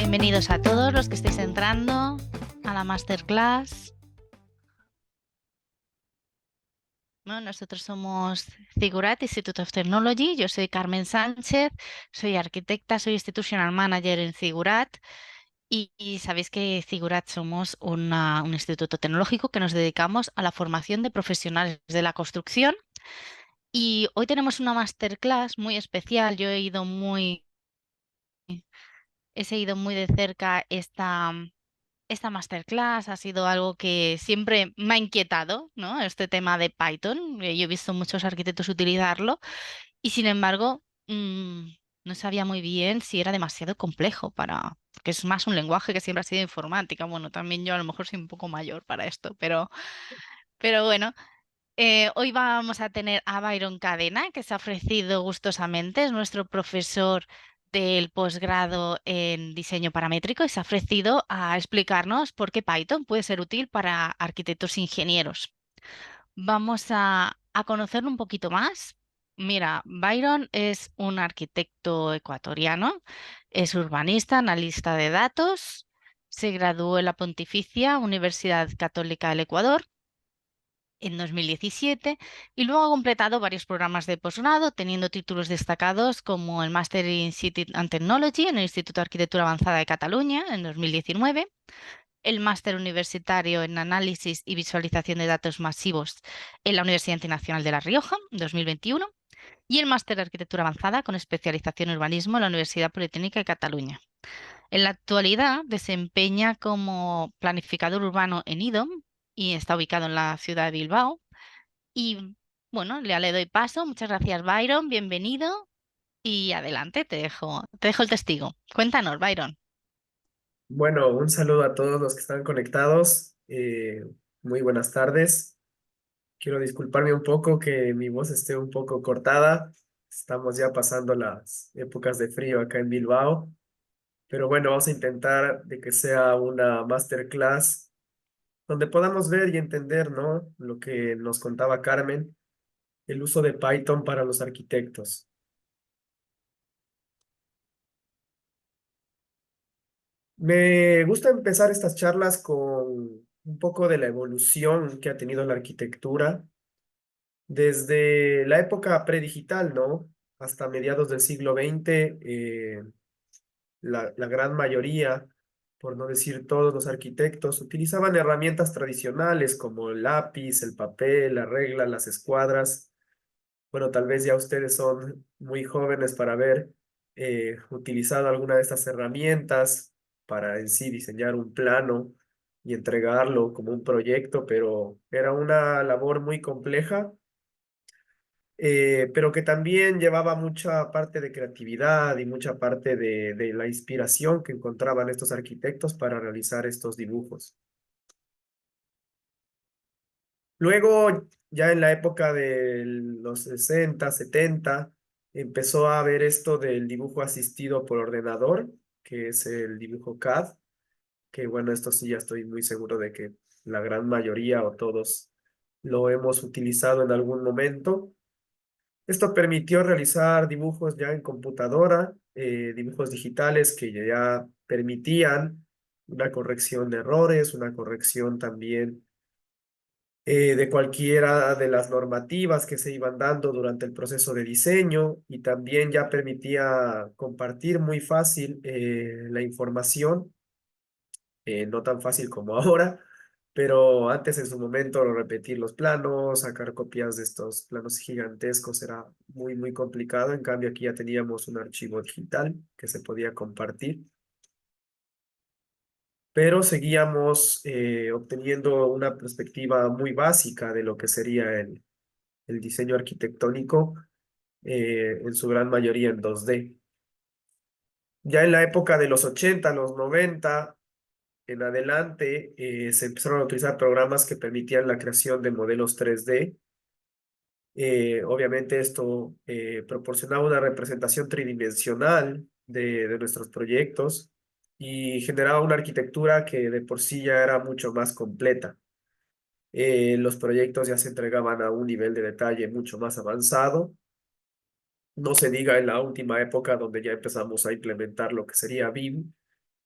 Bienvenidos a todos los que estáis entrando a la masterclass. Bueno, nosotros somos Zigurat Institute of Technology. Yo soy Carmen Sánchez, soy arquitecta, soy Institutional Manager en Zigurat. Y sabéis que Zigurat somos un instituto tecnológico que nos dedicamos a la formación de profesionales de la construcción. Y hoy tenemos una masterclass muy especial. Yo he seguido muy de cerca esta masterclass. Ha sido algo que siempre me ha inquietado, ¿no? Este tema de Python. Yo he visto muchos arquitectos utilizarlo y sin embargo no sabía muy bien si era demasiado complejo porque es más un lenguaje que siempre ha sido informática. Bueno, también yo a lo mejor soy un poco mayor para esto, pero bueno. Hoy vamos a tener a Byron Cadena, que se ha ofrecido gustosamente, es nuestro profesor del posgrado en diseño paramétrico y se ha ofrecido a explicarnos por qué Python puede ser útil para arquitectos e ingenieros. Vamos a conocerlo un poquito más. Mira, Byron es un arquitecto ecuatoriano, es urbanista, analista de datos, se graduó en la Pontificia Universidad Católica del Ecuador en 2017 y luego ha completado varios programas de posgrado, teniendo títulos destacados como el Master in City and Technology en el Instituto de Arquitectura Avanzada de Cataluña en 2019, el Máster Universitario en Análisis y Visualización de Datos Masivos en la Universidad Internacional de La Rioja en 2021 y el Máster de Arquitectura Avanzada con especialización en Urbanismo en la Universidad Politécnica de Cataluña. En la actualidad desempeña como planificador urbano en IDOM y está ubicado en la ciudad de Bilbao. Y bueno, ya le doy paso. Muchas gracias, Byron. Bienvenido. Y adelante, te dejo el testigo. Cuéntanos, Byron. Bueno, un saludo a todos los que están conectados. Muy buenas tardes. Quiero disculparme un poco que mi voz esté un poco cortada. Estamos ya pasando las épocas de frío acá en Bilbao. Pero bueno, vamos a intentar de que sea una masterclass donde podamos ver y entender, ¿no? Lo que nos contaba Carmen, el uso de Python para los arquitectos. Me gusta empezar estas charlas con un poco de la evolución que ha tenido la arquitectura desde la época predigital, ¿no? Hasta mediados del siglo XX, la gran mayoría, por no decir todos los arquitectos, utilizaban herramientas tradicionales como el lápiz, el papel, la regla, las escuadras. Bueno, tal vez ya ustedes son muy jóvenes para haber utilizado alguna de estas herramientas para en sí diseñar un plano y entregarlo como un proyecto, pero era una labor muy compleja, pero que también llevaba mucha parte de creatividad y mucha parte de la inspiración que encontraban estos arquitectos para realizar estos dibujos. Luego, ya en la época de los 60, 70, empezó a haber esto del dibujo asistido por ordenador, que es el dibujo CAD, que bueno, esto sí ya estoy muy seguro de que la gran mayoría o todos lo hemos utilizado en algún momento. Esto permitió realizar dibujos ya en computadora, dibujos digitales que ya permitían una corrección de errores, una corrección también de cualquiera de las normativas que se iban dando durante el proceso de diseño y también ya permitía compartir muy fácil la información, no tan fácil como ahora, pero antes en su momento repetir los planos, sacar copias de estos planos gigantescos era muy, muy complicado. En cambio, aquí ya teníamos un archivo digital que se podía compartir, pero seguíamos obteniendo una perspectiva muy básica de lo que sería el diseño arquitectónico, en su gran mayoría en 2D. Ya en la época de los 80, los 90 en adelante, se empezaron a utilizar programas que permitían la creación de modelos 3D. Obviamente esto proporcionaba una representación tridimensional de nuestros proyectos y generaba una arquitectura que de por sí ya era mucho más completa. Los proyectos ya se entregaban a un nivel de detalle mucho más avanzado. No se diga en la última época donde ya empezamos a implementar lo que sería BIM,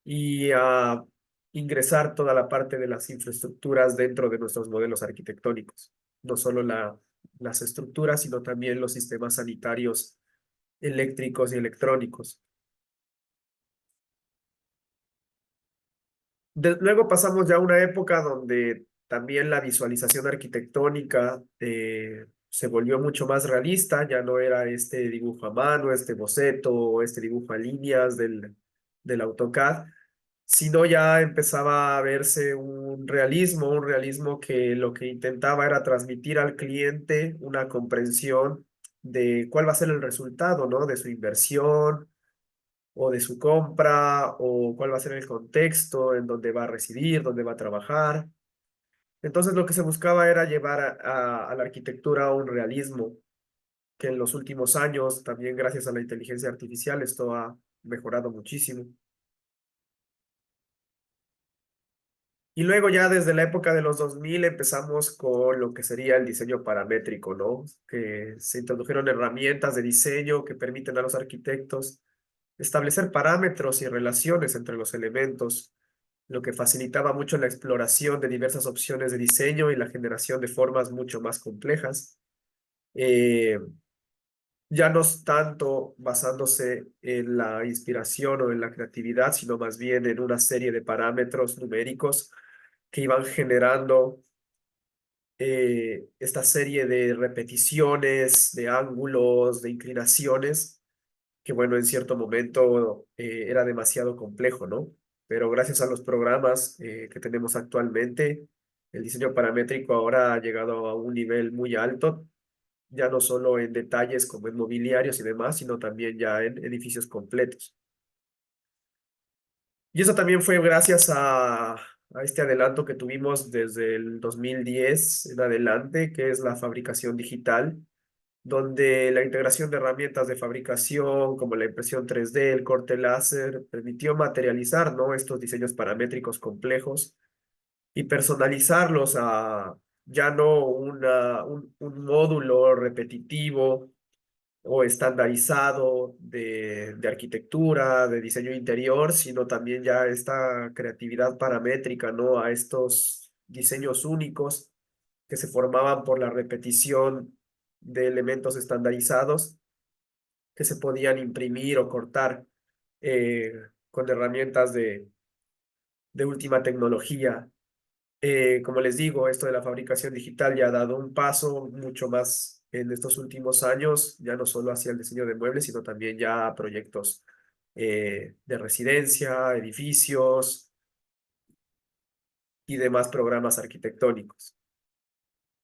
y a ingresar toda la parte de las infraestructuras dentro de nuestros modelos arquitectónicos. No solo las estructuras, sino también los sistemas sanitarios eléctricos y electrónicos. Luego pasamos ya a una época donde también la visualización arquitectónica se volvió mucho más realista, ya no era este dibujo a mano, este boceto o este dibujo a líneas del AutoCAD, sino ya empezaba a verse un realismo que lo que intentaba era transmitir al cliente una comprensión de cuál va a ser el resultado, ¿no? De su inversión o de su compra, o cuál va a ser el contexto en donde va a residir, dónde va a trabajar. Entonces lo que se buscaba era llevar a la arquitectura a un realismo, que en los últimos años, también gracias a la inteligencia artificial, esto ha mejorado muchísimo. Y luego ya desde la época de los 2000 empezamos con lo que sería el diseño paramétrico, ¿no? Que se introdujeron herramientas de diseño que permiten a los arquitectos establecer parámetros y relaciones entre los elementos, lo que facilitaba mucho la exploración de diversas opciones de diseño y la generación de formas mucho más complejas. Eh, ya no es tanto basándose en la inspiración o en la creatividad, sino más bien en una serie de parámetros numéricos que iban generando esta serie de repeticiones, de ángulos, de inclinaciones, que bueno, en cierto momento era demasiado complejo, ¿no? Pero gracias a los programas que tenemos actualmente, el diseño paramétrico ahora ha llegado a un nivel muy alto, ya no solo en detalles como en mobiliarios y demás, sino también ya en edificios completos. Y eso también fue gracias a este adelanto que tuvimos desde el 2010 en adelante, que es la fabricación digital, donde la integración de herramientas de fabricación como la impresión 3D, el corte láser, permitió materializar, ¿no? Estos diseños paramétricos complejos y personalizarlos a ya no un módulo repetitivo o estandarizado de arquitectura, de diseño interior, sino también ya esta creatividad paramétrica, ¿no? A estos diseños únicos que se formaban por la repetición de elementos estandarizados que se podían imprimir o cortar eh, con herramientas de última tecnología. Como les digo, esto de la fabricación digital ya ha dado un paso mucho más en estos últimos años, ya no solo hacia el diseño de muebles, sino también ya a proyectos de residencia, edificios y demás programas arquitectónicos.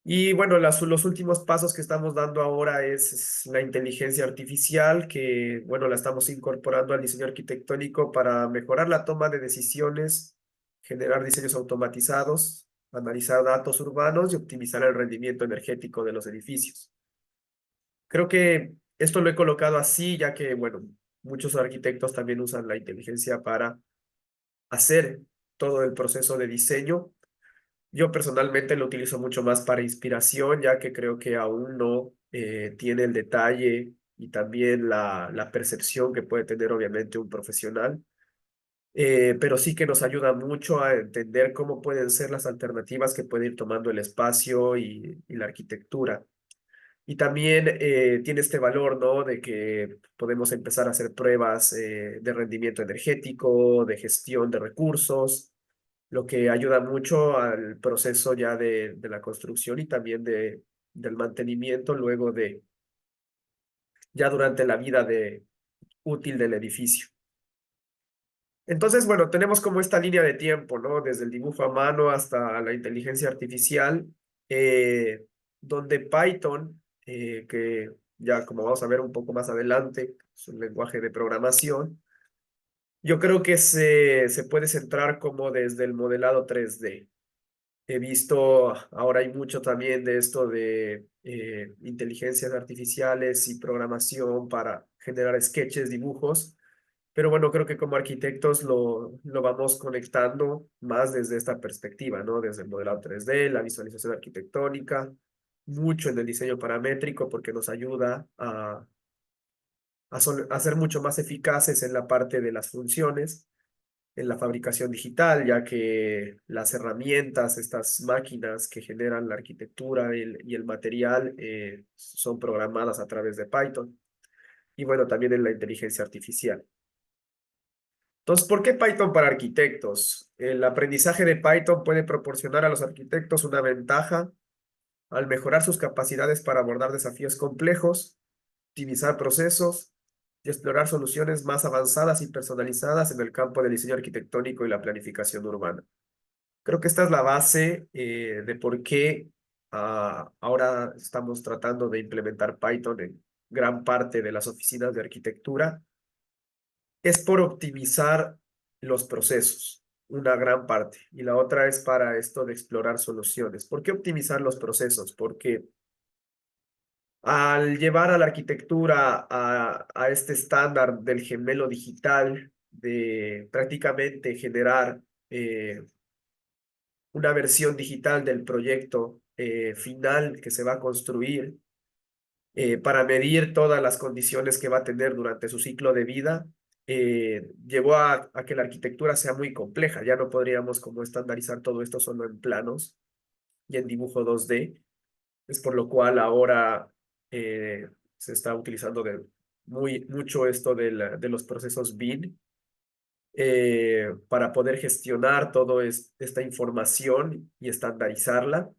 Y bueno, los últimos pasos que estamos dando ahora es la inteligencia artificial, que bueno, la estamos incorporando al diseño arquitectónico para mejorar la toma de decisiones, generar diseños automatizados, analizar datos urbanos y optimizar el rendimiento energético de los edificios. Creo que esto lo he colocado así, ya que bueno, muchos arquitectos también usan la inteligencia para hacer todo el proceso de diseño. Yo personalmente lo utilizo mucho más para inspiración, ya que creo que aún no tiene el detalle y también la percepción que puede tener obviamente un profesional, pero sí que nos ayuda mucho a entender cómo pueden ser las alternativas que puede ir tomando el espacio y la arquitectura. Y también tiene este valor, ¿no? De que podemos empezar a hacer pruebas de rendimiento energético, de gestión de recursos, lo que ayuda mucho al proceso ya de la construcción y también del mantenimiento luego ya durante la vida útil del edificio. Entonces, bueno, tenemos como esta línea de tiempo, ¿no? Desde el dibujo a mano hasta la inteligencia artificial, eh, donde Python, que ya como vamos a ver un poco más adelante, es un lenguaje de programación, yo creo que se puede centrar como desde el modelado 3D. He visto, ahora hay mucho también de esto de inteligencias artificiales y programación para generar sketches, dibujos, pero bueno, creo que como arquitectos lo vamos conectando más desde esta perspectiva, ¿no? Desde el modelado 3D, la visualización arquitectónica, mucho en el diseño paramétrico porque nos ayuda a ser mucho más eficaces en la parte de las funciones. en la fabricación digital, ya que las herramientas, estas máquinas que generan la arquitectura y el material, son programadas a través de Python. Y bueno, también en la inteligencia artificial. Entonces, ¿por qué Python para arquitectos? El aprendizaje de Python puede proporcionar a los arquitectos una ventaja al mejorar sus capacidades para abordar desafíos complejos, optimizar procesos y explorar soluciones más avanzadas y personalizadas en el campo del diseño arquitectónico y la planificación urbana. Creo que esta es la base de por qué ahora estamos tratando de implementar Python en gran parte de las oficinas de arquitectura. Es por optimizar los procesos, una gran parte. Y la otra es para esto de explorar soluciones. ¿Por qué optimizar los procesos? Porque al llevar a la arquitectura a este estándar del gemelo digital, de prácticamente generar una versión digital del proyecto final que se va a construir, para medir todas las condiciones que va a tener durante su ciclo de vida, llevó a que la arquitectura sea muy compleja. Ya no podríamos como estandarizar todo esto solo en planos y en dibujo 2D. Es por lo cual ahora se está utilizando mucho esto de los procesos BIM, para poder gestionar toda esta información y estandarizarla.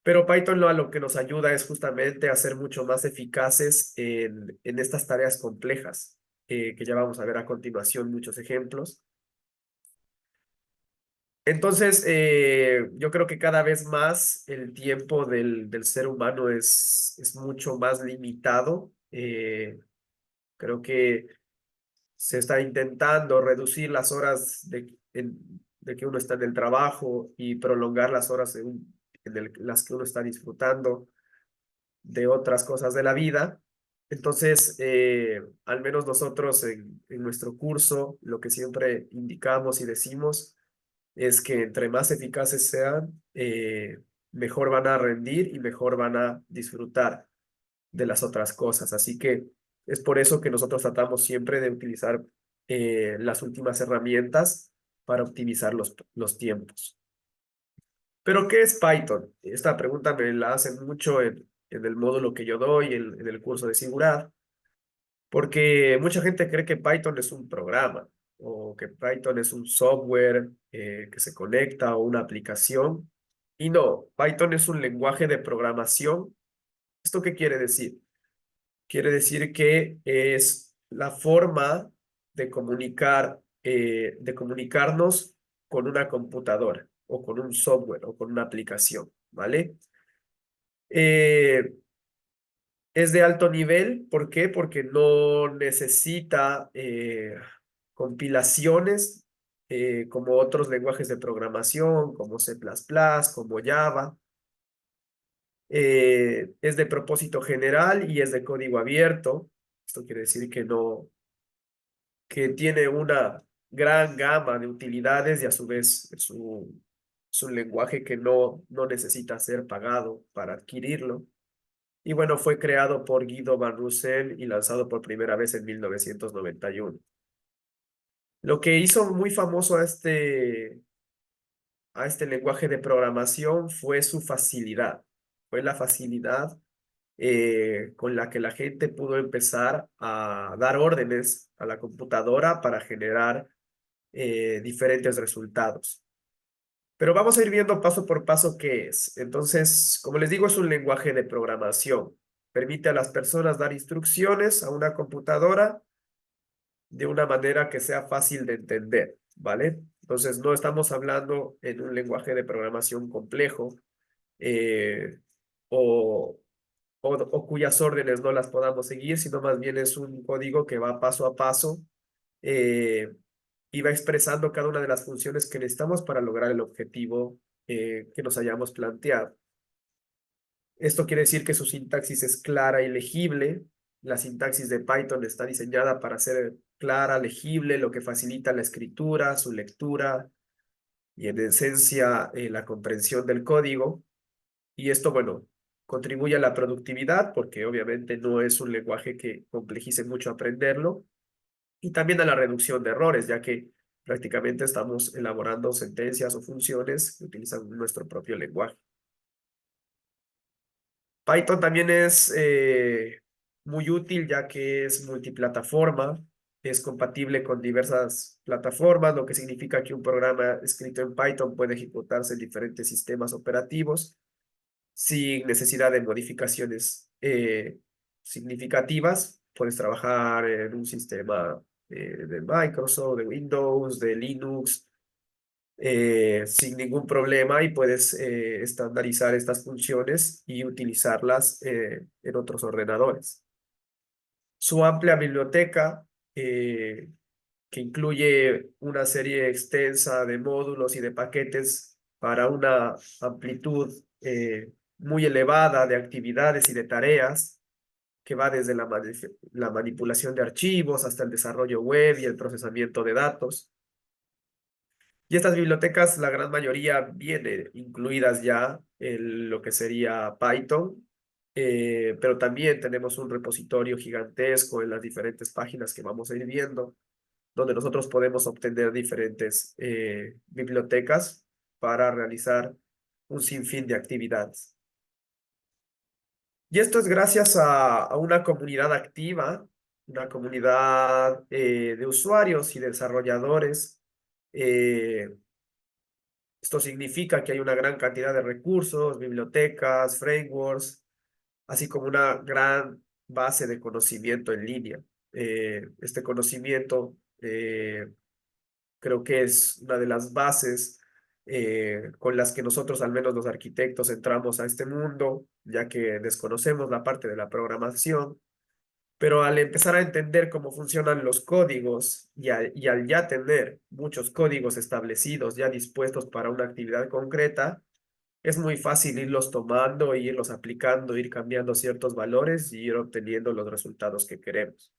Pero Python a lo que nos ayuda es justamente a ser mucho más eficaces en estas tareas complejas, que ya vamos a ver a continuación muchos ejemplos. Entonces, yo creo que cada vez más el tiempo del ser humano es mucho más limitado. Creo que se está intentando reducir las horas de que uno está en el trabajo y prolongar las horas las que uno está disfrutando de otras cosas de la vida. Entonces, al menos nosotros en nuestro curso, lo que siempre indicamos y decimos es que entre más eficaces sean, mejor van a rendir y mejor van a disfrutar de las otras cosas. Así que es por eso que nosotros tratamos siempre de utilizar las últimas herramientas para optimizar los tiempos. Pero, ¿qué es Python? Esta pregunta me la hacen mucho en el módulo que yo doy, en el curso de seguridad, porque mucha gente cree que Python es un programa o que Python es un software que se conecta o una aplicación. Y no, Python es un lenguaje de programación. ¿Esto qué quiere decir? Quiere decir que es la forma de comunicarnos con una computadora o con un software o con una aplicación, ¿vale? Eh, es de alto nivel, ¿por qué? Porque no necesita compilaciones como otros lenguajes de programación, como C++, como Java. Es de propósito general y es de código abierto. Esto quiere decir que no, que tiene una gran gama de utilidades y a su vez es un lenguaje que no necesita ser pagado para adquirirlo. Y bueno, fue creado por Guido van Rossum y lanzado por primera vez en 1991. Lo que hizo muy famoso a este lenguaje de programación fue su facilidad. Fue la facilidad con la que la gente pudo empezar a dar órdenes a la computadora para generar diferentes resultados. Pero vamos a ir viendo paso por paso qué es. Entonces, como les digo, es un lenguaje de programación. Permite a las personas dar instrucciones a una computadora de una manera que sea fácil de entender, ¿vale? Entonces, no estamos hablando en un lenguaje de programación complejo, eh, o, o cuyas órdenes no las podamos seguir, sino más bien es un código que va paso a paso, eh, y va expresando cada una de las funciones que necesitamos para lograr el objetivo que nos hayamos planteado. Esto quiere decir que su sintaxis es clara y legible. La sintaxis de Python está diseñada para ser clara, legible, lo que facilita la escritura, su lectura y en esencia la comprensión del código. Y esto, bueno, contribuye a la productividad porque obviamente no es un lenguaje que complejice mucho aprenderlo y también a la reducción de errores, ya que Prácticamente estamos elaborando sentencias o funciones que utilizan nuestro propio lenguaje. Python también es muy útil ya que es multiplataforma, es compatible con diversas plataformas, lo que significa que un programa escrito en Python puede ejecutarse en diferentes sistemas operativos sin necesidad de modificaciones significativas. Puedes trabajar en un sistema de Microsoft, de Windows, de Linux, sin ningún problema y puedes estandarizar estas funciones y utilizarlas en otros ordenadores. Su amplia biblioteca, que incluye una serie extensa de módulos y de paquetes para una amplitud muy elevada de actividades y de tareas, que va desde la manipulación de archivos hasta el desarrollo web y el procesamiento de datos. Y estas bibliotecas, la gran mayoría viene incluidas ya en lo que sería Python, pero también tenemos un repositorio gigantesco en las diferentes páginas que vamos a ir viendo, donde nosotros podemos obtener diferentes bibliotecas para realizar un sinfín de actividades. Y esto es gracias a una comunidad activa, una comunidad de usuarios y desarrolladores. eh, Esto significa que hay una gran cantidad de recursos, bibliotecas, frameworks, así como una gran base de conocimiento en línea. Este conocimiento creo que es una de las bases con las que nosotros, al menos los arquitectos, entramos a este mundo, ya que desconocemos la parte de la programación, pero al empezar a entender cómo funcionan los códigos y al ya tener muchos códigos establecidos, ya dispuestos para una actividad concreta, es muy fácil irlos tomando, irlos aplicando, ir cambiando ciertos valores y ir obteniendo los resultados que queremos.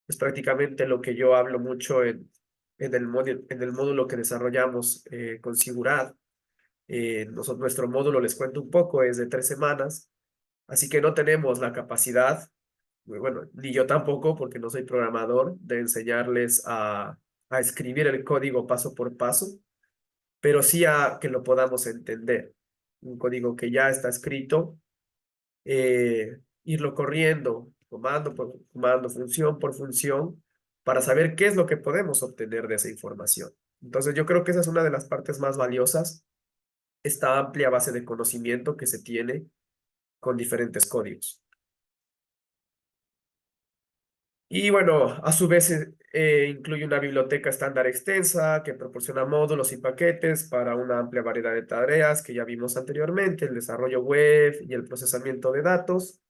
Es prácticamente lo que yo hablo mucho en el módulo que desarrollamos con Sigurad. Nuestro módulo, les cuento un poco, es de 3 semanas, así que no tenemos la capacidad, bueno, ni yo tampoco, porque no soy programador, de enseñarles a escribir el código paso por paso, pero sí a que lo podamos entender. Un código que ya está escrito, irlo corriendo, comando por comando, función por función, para saber qué es lo que podemos obtener de esa información. Entonces, yo creo que esa es una de las partes más valiosas, esta amplia base de conocimiento que se tiene con diferentes códigos. Y bueno, a su vez incluye una biblioteca estándar extensa que proporciona módulos y paquetes para una amplia variedad de tareas que ya vimos anteriormente, el desarrollo web y el procesamiento de datos.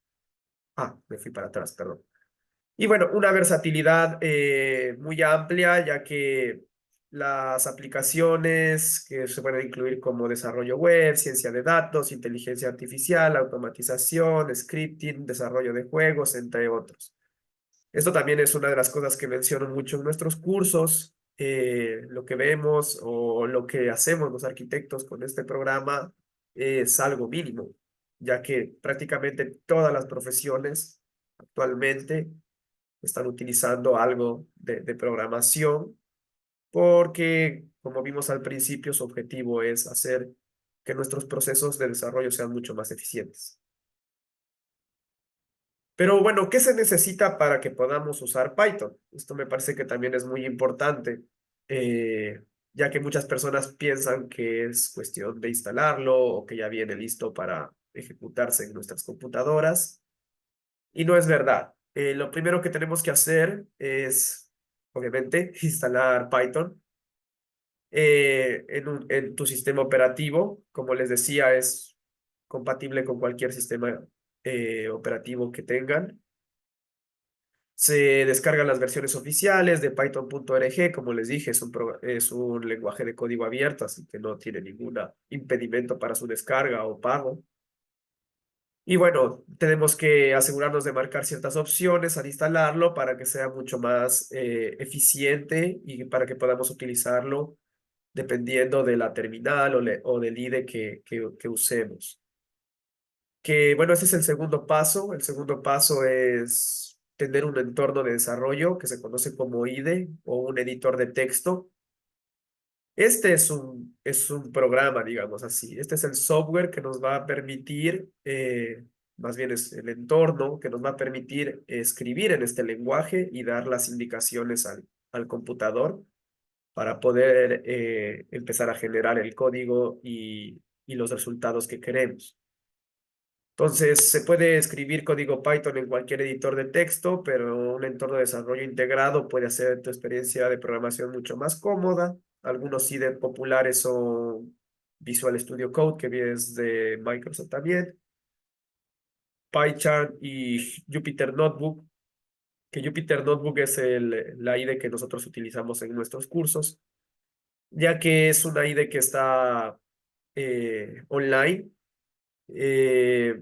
Ah, me fui para atrás, perdón. Y bueno, una versatilidad muy amplia, ya que las aplicaciones que se pueden incluir como desarrollo web, ciencia de datos, inteligencia artificial, automatización, scripting, desarrollo de juegos, entre otros. Esto también es una de las cosas que menciono mucho en nuestros cursos. Lo que vemos o lo que hacemos los arquitectos con este programa es algo mínimo, ya que prácticamente todas las profesiones actualmente están utilizando algo de programación porque, como vimos al principio, su objetivo es hacer que nuestros procesos de desarrollo sean mucho más eficientes. Pero bueno, ¿qué se necesita para que podamos usar Python? Esto me parece que también es muy importante, eh, ya que muchas personas piensan que es cuestión de instalarlo o que ya viene listo para ejecutarse en nuestras computadoras. Y no es verdad. Lo primero que tenemos que hacer es, obviamente, instalar Python en tu sistema operativo. Como les decía, es compatible con cualquier sistema operativo que tengan. Se descargan las versiones oficiales de Python.org. Como les dije, es un lenguaje de código abierto, así que no tiene ningún impedimento para su descarga o pago. Y bueno, tenemos que asegurarnos de marcar ciertas opciones al instalarlo para que sea mucho más eficiente y para que podamos utilizarlo dependiendo de la terminal o del IDE que usemos. Que bueno, ese es el segundo paso. El segundo paso es tener un entorno de desarrollo que se conoce como IDE o un editor de texto. Este es un programa, digamos así. Este es el software que nos va a permitir, más bien es el entorno que nos va a permitir escribir en este lenguaje y dar las indicaciones al computador para poder empezar a generar el código y los resultados que queremos. Entonces, se puede escribir código Python en cualquier editor de texto, pero un entorno de desarrollo integrado puede hacer tu experiencia de programación mucho más cómoda. Algunos IDE populares son Visual Studio Code, que viene de Microsoft también, PyCharm y Jupyter Notebook, que Jupyter Notebook es la IDE que nosotros utilizamos en nuestros cursos, ya que es una IDE que está online. Eh,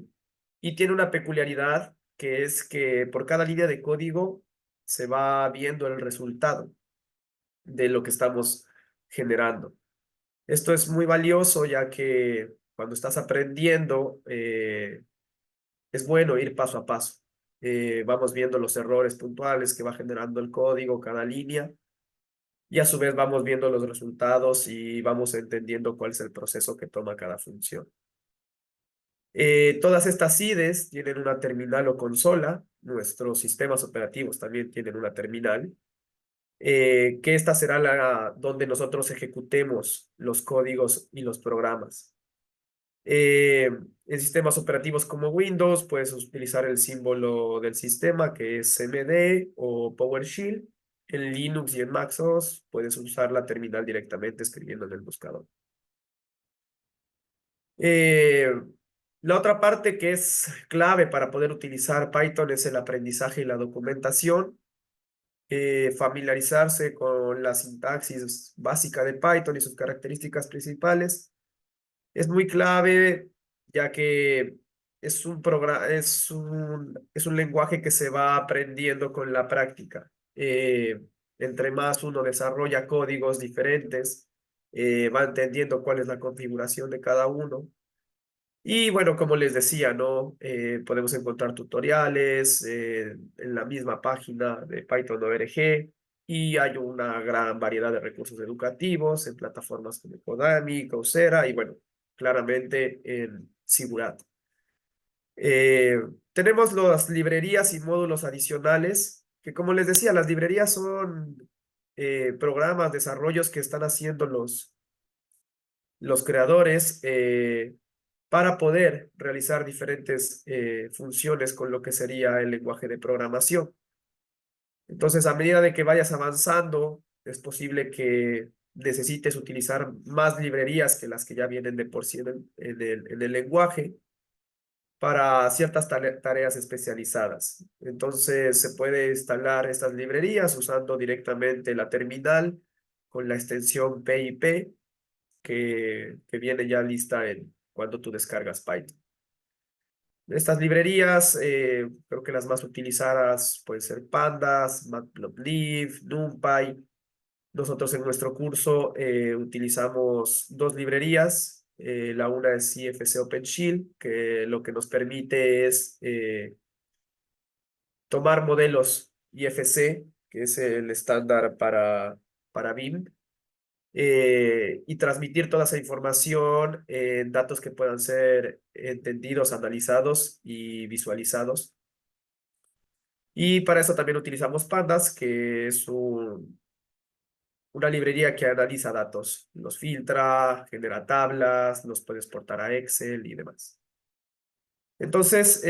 y tiene una peculiaridad que es que por cada línea de código se va viendo el resultado de lo que estamos generando. Esto es muy valioso ya que cuando estás aprendiendo es bueno ir paso a paso. Vamos viendo los errores puntuales que va generando el código, cada línea, y a su vez vamos viendo los resultados y vamos entendiendo cuál es el proceso que toma cada función. Todas estas IDEs tienen una terminal o consola. Nuestros sistemas operativos también tienen una terminal, que esta será la donde nosotros ejecutemos los códigos y los programas. En sistemas operativos como Windows, puedes utilizar el símbolo del sistema, que es CMD o PowerShell. En Linux y en Mac OS puedes usar la terminal directamente escribiendo en el buscador. Eh, la otra parte que es clave para poder utilizar Python es el aprendizaje y la documentación. Familiarizarse con la sintaxis básica de Python y sus características principales es muy clave, ya que es un programa, es un lenguaje que se va aprendiendo con la práctica. Entre más uno desarrolla códigos diferentes, va entendiendo cuál es la configuración de cada uno. Y bueno, como les decía, ¿no? Podemos encontrar tutoriales en la misma página de Python.org y hay una gran variedad de recursos educativos en plataformas como Codami, Coursera y bueno, claramente en Sigurat. Eh, Tenemos las librerías y módulos adicionales, que como les decía, las librerías son programas, desarrollos que están haciendo los creadores para poder realizar diferentes funciones con lo que sería el lenguaje de programación. Entonces, a medida de que vayas avanzando, es posible que necesites utilizar más librerías que las que ya vienen de por sí en el lenguaje para ciertas tareas especializadas. Entonces, se puede instalar estas librerías usando directamente la terminal con la extensión PIP que viene ya lista cuando tú descargas Python. Estas librerías, creo que las más utilizadas pueden ser Pandas, Matplotlib, NumPy. Nosotros en nuestro curso utilizamos dos librerías. La una es IFC OpenShield, que lo que nos permite es tomar modelos IFC, que es el estándar para BIM, y transmitir toda esa información en datos que puedan ser entendidos, analizados y visualizados. Y para eso también utilizamos Pandas, que es una librería que analiza datos, los filtra, genera tablas, los puede exportar a Excel y demás. Entonces,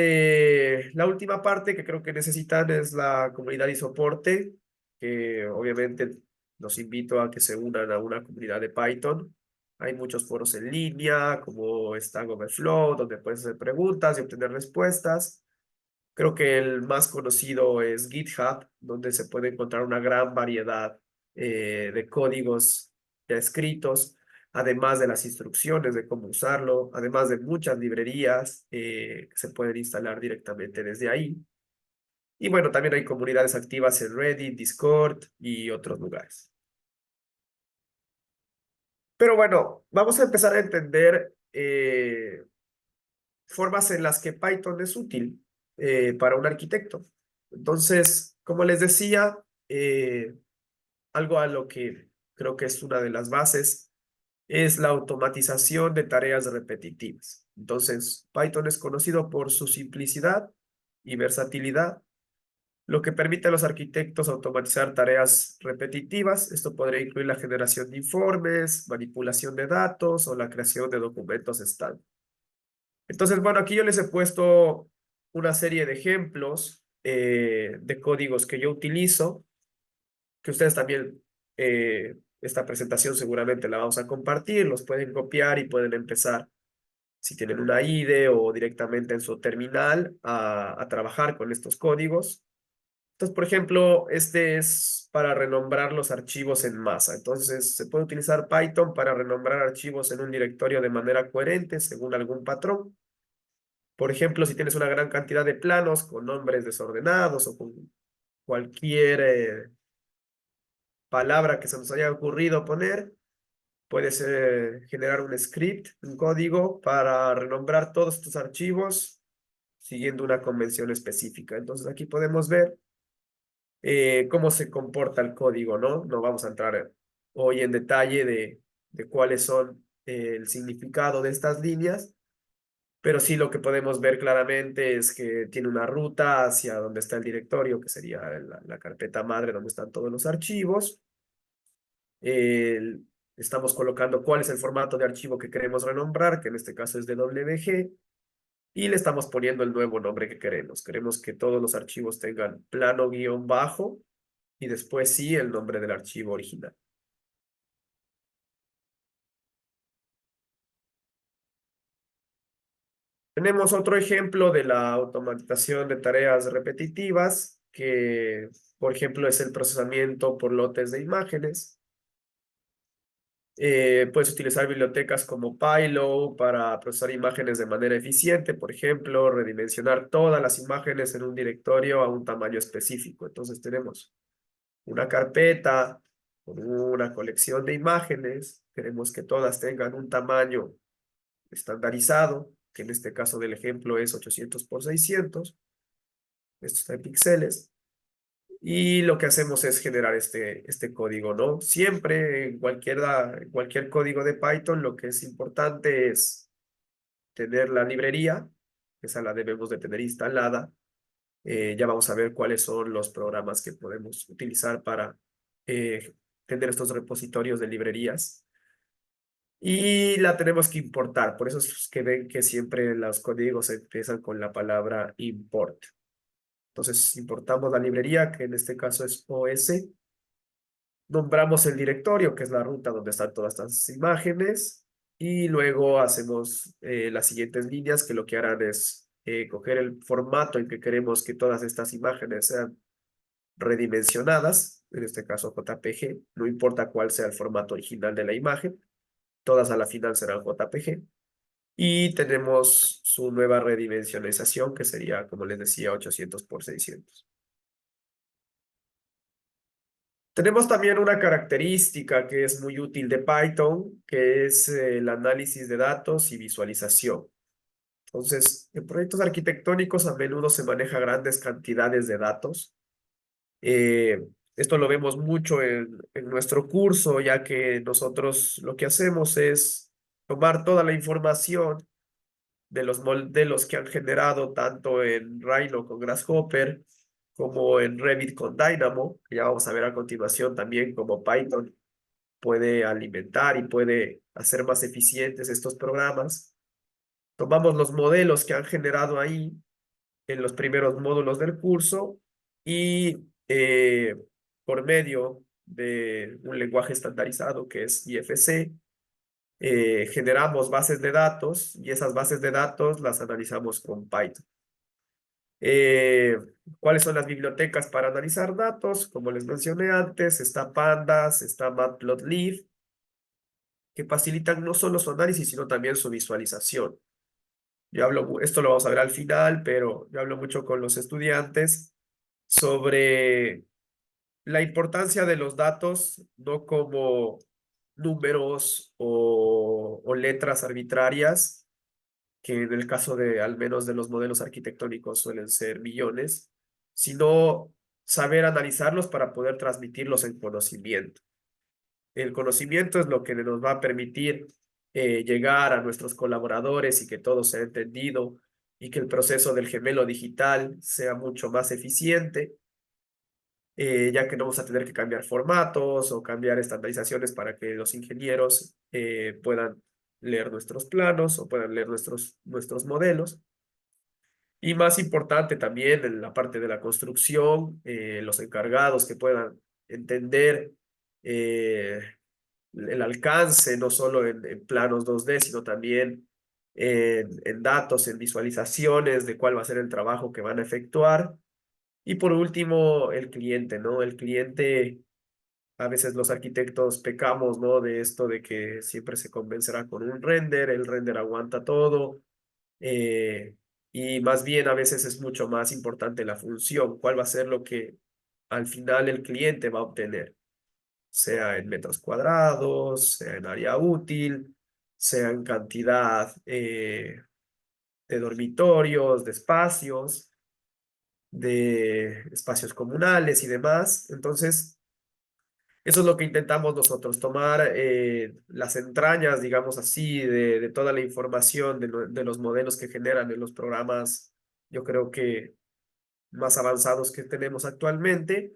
la última parte que creo que necesitan es la comunidad y soporte, que obviamente los invito a que se unan a una comunidad de Python. Hay muchos foros en línea, como Stack Overflow, donde puedes hacer preguntas y obtener respuestas. Creo que el más conocido es GitHub, donde se puede encontrar una gran variedad de códigos ya escritos, además de las instrucciones de cómo usarlo, además de muchas librerías que se pueden instalar directamente desde ahí. Y bueno, también hay comunidades activas en Reddit, Discord y otros lugares. Pero bueno, vamos a empezar a entender formas en las que Python es útil para un arquitecto. Entonces, como les decía, algo a lo que creo que es una de las bases, es la automatización de tareas repetitivas. Entonces, Python es conocido por su simplicidad y versatilidad, lo que permite a los arquitectos automatizar tareas repetitivas. Esto podría incluir la generación de informes, manipulación de datos o la creación de documentos estándar. Entonces, bueno, aquí yo les he puesto una serie de ejemplos de códigos que yo utilizo, que ustedes también, esta presentación seguramente la vamos a compartir, los pueden copiar y pueden empezar, si tienen una IDE o directamente en su terminal, a trabajar con estos códigos. Entonces, por ejemplo, este es para renombrar los archivos en masa. Entonces, se puede utilizar Python para renombrar archivos en un directorio de manera coherente según algún patrón. Por ejemplo, si tienes una gran cantidad de planos con nombres desordenados o con cualquier palabra que se nos haya ocurrido poner, puedes generar un script, un código para renombrar todos estos archivos siguiendo una convención específica. Entonces, aquí podemos ver cómo se comporta el código, ¿no? No vamos a entrar hoy en detalle de cuáles son el significado de estas líneas, pero sí lo que podemos ver claramente es que tiene una ruta hacia donde está el directorio, que sería la carpeta madre donde están todos los archivos. El- Estamos colocando cuál es el formato de archivo que queremos renombrar, que en este caso es DWG, y le estamos poniendo el nuevo nombre que queremos. Queremos que todos los archivos tengan plano guión bajo y después sí el nombre del archivo original. Tenemos otro ejemplo de la automatización de tareas repetitivas, que por ejemplo es el procesamiento por lotes de imágenes. Puedes utilizar bibliotecas como Pylo para procesar imágenes de manera eficiente, por ejemplo, redimensionar todas las imágenes en un directorio a un tamaño específico. Entonces tenemos una carpeta con una colección de imágenes, queremos que todas tengan un tamaño estandarizado, que en este caso del ejemplo es 800 por 600, esto está en píxeles, y lo que hacemos es generar este código, ¿no? Siempre en cualquier código de Python lo que es importante es tener la librería, esa la debemos de tener instalada. Ya vamos a ver cuáles son los programas que podemos utilizar para tener estos repositorios de librerías. Y la tenemos que importar, por eso es que ven que siempre los códigos empiezan con la palabra import. Entonces importamos la librería, que en este caso es OS, nombramos el directorio, que es la ruta donde están todas estas imágenes, y luego hacemos las siguientes líneas, que lo que harán es coger el formato en que queremos que todas estas imágenes sean redimensionadas, en este caso JPG, no importa cuál sea el formato original de la imagen, todas a la final serán JPG. Y tenemos su nueva redimensionalización, que sería, como les decía, 800 por 600. Tenemos también una característica que es muy útil de Python, que es el análisis de datos y visualización. Entonces, en proyectos arquitectónicos a menudo se maneja grandes cantidades de datos. Eh, Esto lo vemos mucho en nuestro curso, ya que nosotros lo que hacemos es tomar toda la información de los modelos que han generado tanto en Rhino con Grasshopper como en Revit con Dynamo, que ya vamos a ver a continuación también cómo Python puede alimentar y puede hacer más eficientes estos programas. Tomamos los modelos que han generado ahí en los primeros módulos del curso y por medio de un lenguaje estandarizado que es IFC, generamos bases de datos y esas bases de datos las analizamos con Python. Eh, ¿Cuáles son las bibliotecas para analizar datos? Como les mencioné antes, está Pandas, está Matplotlib, que facilitan no solo su análisis, sino también su visualización. Esto lo vamos a ver al final, pero yo hablo mucho con los estudiantes sobre la importancia de los datos, no como números o letras arbitrarias, que en el caso de al menos de los modelos arquitectónicos suelen ser millones, sino saber analizarlos para poder transmitirlos en conocimiento. El conocimiento es lo que nos va a permitir llegar a nuestros colaboradores y que todo sea entendido y que el proceso del gemelo digital sea mucho más eficiente, ya que no vamos a tener que cambiar formatos o cambiar estandarizaciones para que los ingenieros puedan leer nuestros planos o puedan leer nuestros modelos. Y más importante también en la parte de la construcción, los encargados que puedan entender eh, el alcance, no solo en planos 2D, sino también en datos, en visualizaciones de cuál va a ser el trabajo que van a efectuar. Y por último, el cliente, ¿no? El cliente, a veces los arquitectos pecamos, ¿no? De esto de que siempre se convencerá con un render, el render aguanta todo, eh, y más bien a veces es mucho más importante la función, cuál va a ser lo que al final el cliente va a obtener, sea en metros cuadrados, sea en área útil, sea en cantidad de dormitorios, de espacios comunales y demás. Entonces, eso es lo que intentamos nosotros, tomar las entrañas, digamos así, de toda la información de los modelos que generan en los programas, yo creo que más avanzados que tenemos actualmente,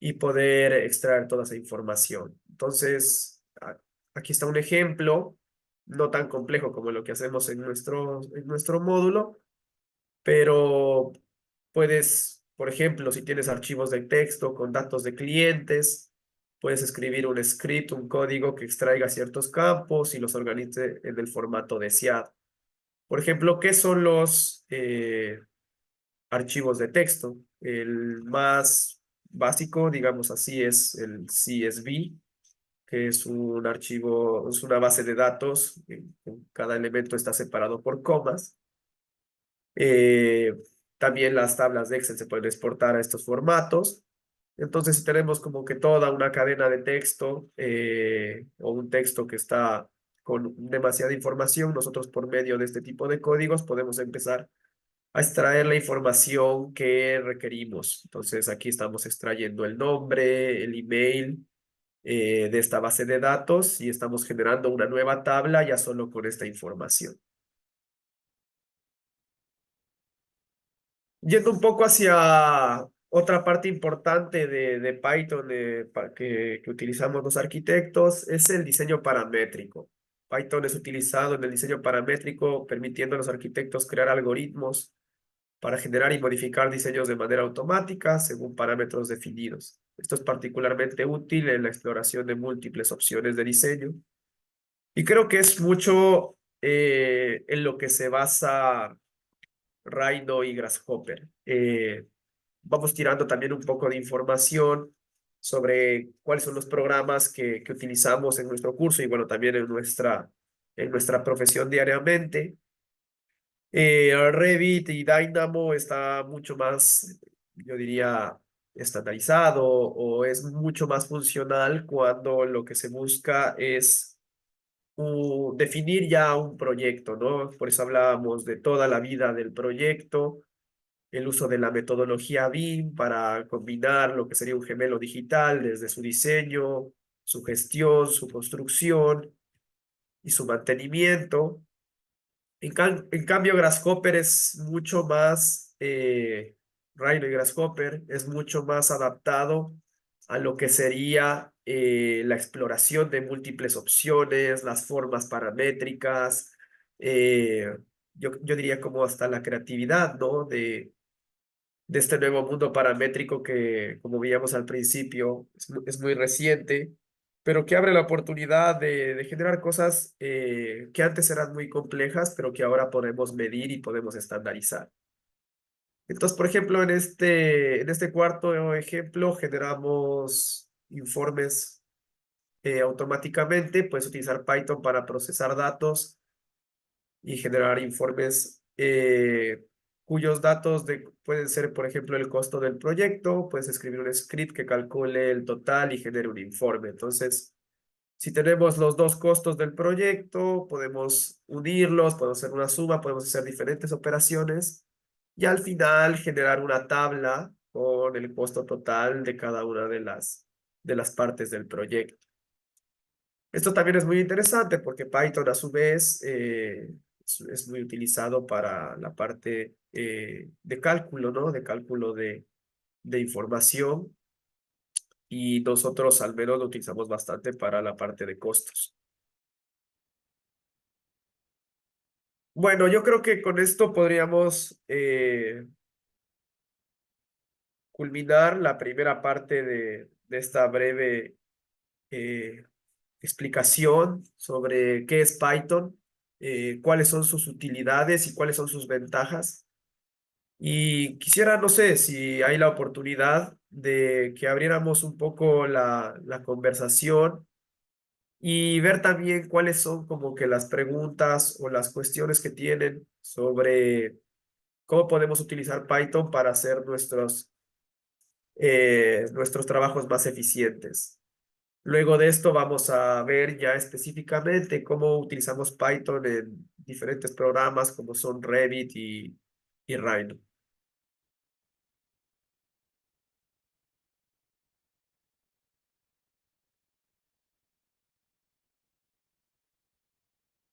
y poder extraer toda esa información. Entonces, aquí está un ejemplo, no tan complejo como lo que hacemos en nuestro módulo, pero puedes, por ejemplo, si tienes archivos de texto con datos de clientes, puedes escribir un script, un código que extraiga ciertos campos y los organice en el formato deseado. Por ejemplo, ¿qué son los archivos de texto? El más básico, digamos así, es el CSV, que es un archivo, es una base de datos. Cada elemento está separado por comas. Eh, También las tablas de Excel se pueden exportar a estos formatos. Entonces, si tenemos como que toda una cadena de texto o un texto que está con demasiada información, nosotros por medio de este tipo de códigos podemos empezar a extraer la información que requerimos. Entonces, aquí estamos extrayendo el nombre, el email de esta base de datos y estamos generando una nueva tabla ya solo con esta información. Yendo un poco hacia otra parte importante de Python que utilizamos los arquitectos es el diseño paramétrico. Python es utilizado en el diseño paramétrico permitiendo a los arquitectos crear algoritmos para generar y modificar diseños de manera automática según parámetros definidos. Esto es particularmente útil en la exploración de múltiples opciones de diseño y creo que es mucho en lo que se basa Rhino y Grasshopper. Vamos tirando también un poco de información sobre cuáles son los programas que utilizamos en nuestro curso y bueno, también en nuestra profesión diariamente. Revit y Dynamo está mucho más, yo diría, estandarizado o es mucho más funcional cuando lo que se busca es definir ya un proyecto, ¿no? Por eso hablábamos de toda la vida del proyecto, el uso de la metodología BIM para combinar lo que sería un gemelo digital desde su diseño, su gestión, su construcción y su mantenimiento. En cambio, Grasshopper es mucho más, Rhino y Grasshopper es mucho más adaptado a lo que sería la exploración de múltiples opciones, las formas paramétricas, eh, yo diría como hasta la creatividad, ¿no? De este nuevo mundo paramétrico que, como veíamos al principio, es muy reciente, pero que abre la oportunidad de generar cosas que antes eran muy complejas, pero que ahora podemos medir y podemos estandarizar. Entonces, por ejemplo, en este cuarto ejemplo, generamos informes automáticamente. Puedes utilizar Python para procesar datos y generar informes cuyos datos pueden ser, por ejemplo, el costo del proyecto. Puedes escribir un script que calcule el total y genere un informe. Entonces, si tenemos los dos costos del proyecto, podemos unirlos, podemos hacer una suma, podemos hacer diferentes operaciones y al final generar una tabla con el costo total de cada una de las partes del proyecto. Esto también es muy interesante porque Python a su vez es muy utilizado para la parte de cálculo, ¿no? De cálculo de información y nosotros al menos lo utilizamos bastante para la parte de costos. Bueno, yo creo que con esto podríamos culminar la primera parte de esta breve eh, explicación sobre qué es Python, cuáles son sus utilidades y cuáles son sus ventajas. Y quisiera, no sé, si hay la oportunidad de que abriéramos un poco la conversación y ver también cuáles son como que las preguntas o las cuestiones que tienen sobre cómo podemos utilizar Python para hacer nuestros trabajos más eficientes. Luego de esto vamos a ver ya específicamente cómo utilizamos Python en diferentes programas como son Revit y Rhino.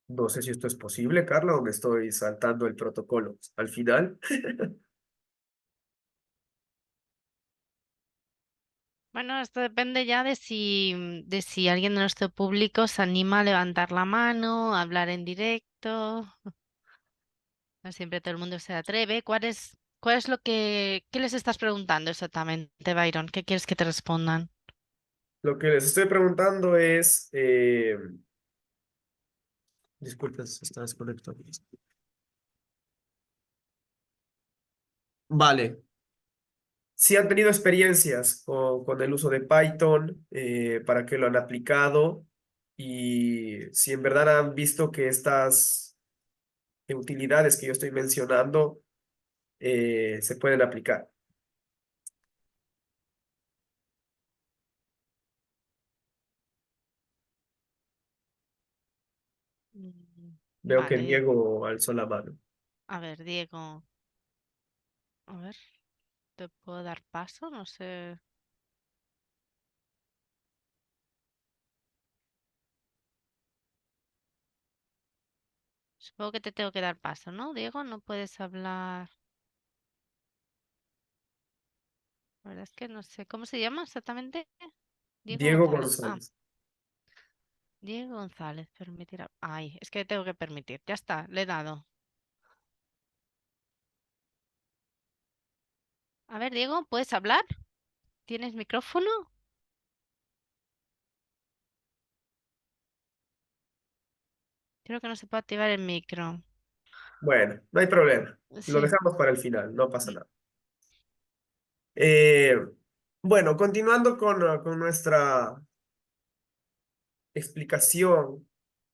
No sé si esto es posible, Carla, o me estoy saltando el protocolo. Al final, Bueno, esto depende ya de si alguien de nuestro público se anima a levantar la mano, a hablar en directo. No siempre todo el mundo se atreve. Cuál es qué les estás preguntando exactamente, Byron? ¿Qué quieres que te respondan? lo que les estoy preguntando es, disculpen, se está desconectando. Vale, si han tenido experiencias con el uso de Python, para qué lo han aplicado y si en verdad han visto que estas utilidades que yo estoy mencionando se pueden aplicar. Veo que Vale, Diego alzó la mano. a ver, Diego, a ver, ¿te puedo dar paso? No sé. Supongo que te tengo que dar paso, ¿no, Diego? No puedes hablar. La verdad es que no sé. ¿Cómo se llama exactamente? Diego Diego González. Ah, González. Diego González, permitir. Ay, es que tengo que permitir. Ya está, le he dado. A ver, Diego, ¿puedes hablar? ¿Tienes micrófono? Creo que no se puede activar el micro. Bueno, no hay problema. Lo Sí. dejamos para el final, no pasa Mm. nada. Eh, bueno, continuando con nuestra explicación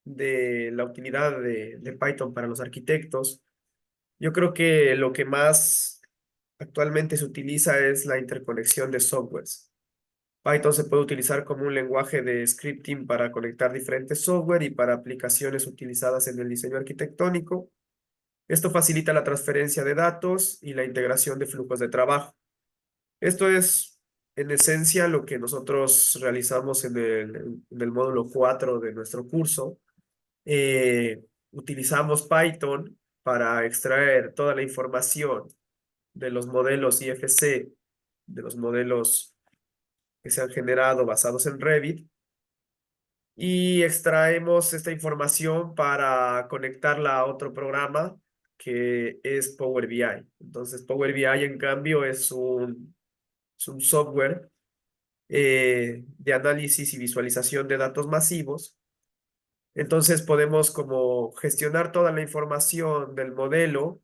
de la utilidad de Python para los arquitectos, yo creo que lo que más actualmente se utiliza es la interconexión de softwares. Python se puede utilizar como un lenguaje de scripting para conectar diferentes software y para aplicaciones utilizadas en el diseño arquitectónico. Esto facilita la transferencia de datos y la integración de flujos de trabajo. Esto es, en esencia, lo que nosotros realizamos en el módulo 4 de nuestro curso. Utilizamos Python para extraer toda la información de los modelos IFC, de los modelos que se han generado basados en Revit, y extraemos esta información para conectarla a otro programa que es Power BI. Entonces, Power BI, en cambio, es un software de análisis y visualización de datos masivos. Entonces, podemos como gestionar toda la información del modelo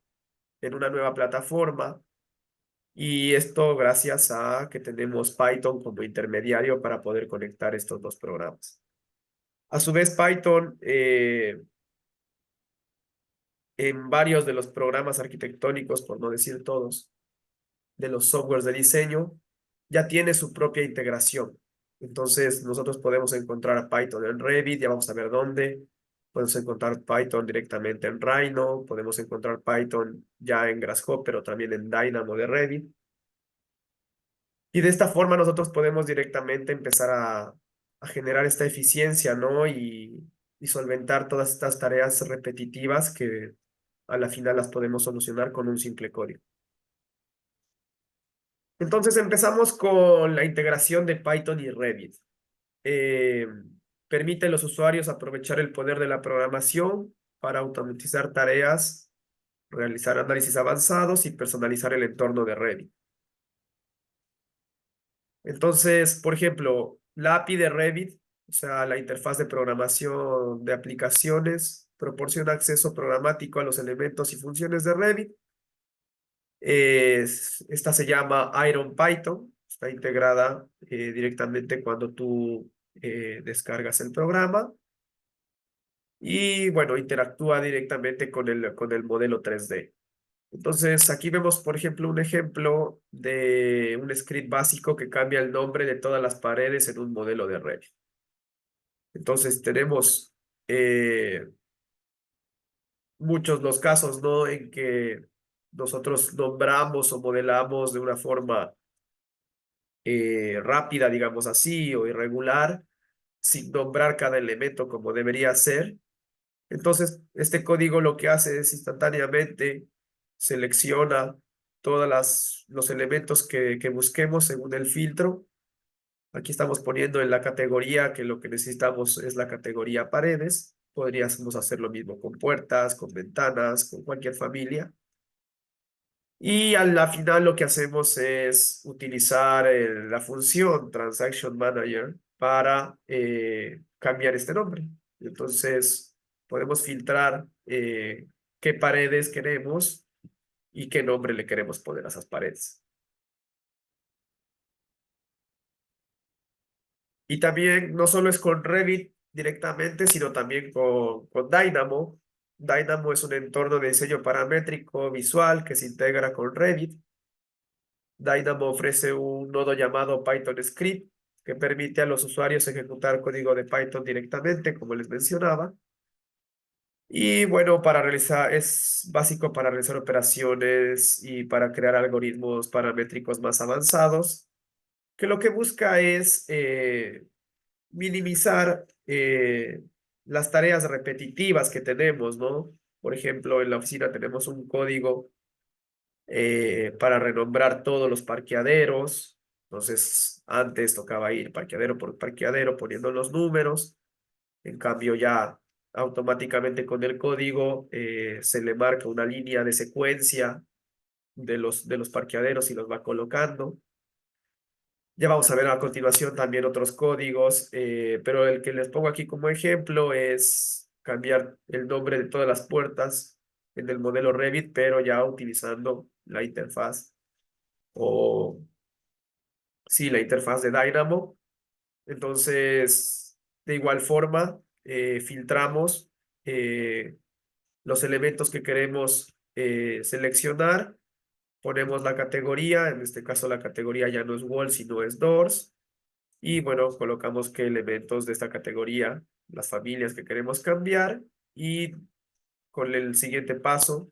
en una nueva plataforma y esto gracias a que tenemos Python como intermediario para poder conectar estos dos programas. A su vez, Python en varios de los programas arquitectónicos, por no decir todos, de los softwares de diseño, ya tiene su propia integración. Entonces, nosotros podemos encontrar Python en Revit, ya vamos a ver dónde. Podemos encontrar Python directamente en Rhino, podemos encontrar Python ya en Grasshopper, pero también en Dynamo de Revit. Y de esta forma nosotros podemos directamente empezar a generar esta eficiencia, ¿no? Y solventar todas estas tareas repetitivas que a la final las podemos solucionar con un simple código. Entonces empezamos con la integración de Python y Revit. Eh, Permite a los usuarios aprovechar el poder de la programación para automatizar tareas, realizar análisis avanzados y personalizar el entorno de Revit. Entonces, por ejemplo, la API de Revit, o sea, la interfaz de programación de aplicaciones, proporciona acceso programático a los elementos y funciones de Revit. Esta se llama Iron Python, está integrada directamente cuando tú descargas el programa y, bueno, interactúa directamente con el modelo 3D. Entonces, aquí vemos, por ejemplo, un ejemplo de un script básico que cambia el nombre de todas las paredes en un modelo de Revit. Entonces, tenemos muchos los casos, ¿no? En que nosotros nombramos o modelamos de una forma rápida, digamos así, o irregular, sin nombrar cada elemento como debería ser. Entonces, este código lo que hace es instantáneamente selecciona los elementos que busquemos según el filtro. Aquí estamos poniendo en la categoría que lo que necesitamos es la categoría paredes. Podríamos hacer lo mismo con puertas, con ventanas, con cualquier familia. Y a la final lo que hacemos es utilizar la función Transaction Manager para cambiar este nombre. Entonces, podemos filtrar qué paredes queremos y qué nombre le queremos poner a esas paredes. Y también no solo es con Revit directamente, sino también con Dynamo. Dynamo es un entorno de diseño paramétrico visual que se integra con Revit. Dynamo ofrece un nodo llamado Python Script que permite a los usuarios ejecutar código de Python directamente, como les mencionaba. Y bueno, es básico para realizar operaciones y para crear algoritmos paramétricos más avanzados, que lo que busca es minimizar las tareas repetitivas que tenemos, ¿no? Por ejemplo, en la oficina tenemos un código para renombrar todos los parqueaderos. Entonces, antes tocaba ir parqueadero por parqueadero poniendo los números. En cambio, ya automáticamente con el código se le marca una línea de secuencia de los parqueaderos y los va colocando. Ya vamos a ver a continuación también otros códigos, pero el que les pongo aquí como ejemplo es cambiar el nombre de todas las puertas en el modelo Revit, pero ya utilizando la interfaz o sí, la interfaz de Dynamo. Entonces, de igual forma, filtramos los elementos que queremos seleccionar, ponemos la categoría, en este caso la categoría ya no es wall, sino es doors, y bueno, colocamos qué elementos de esta categoría, las familias que queremos cambiar, y con el siguiente paso,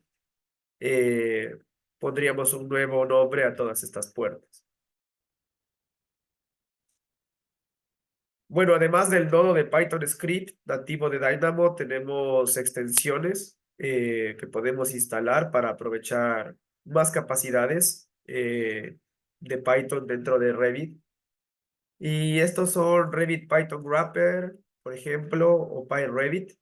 eh, pondríamos un nuevo nombre a todas estas puertas. Bueno, además del nodo de Python Script nativo de Dynamo, tenemos extensiones que podemos instalar para aprovechar más capacidades de Python dentro de Revit. Y estos son Revit Python Wrapper, por ejemplo, o PyRevit.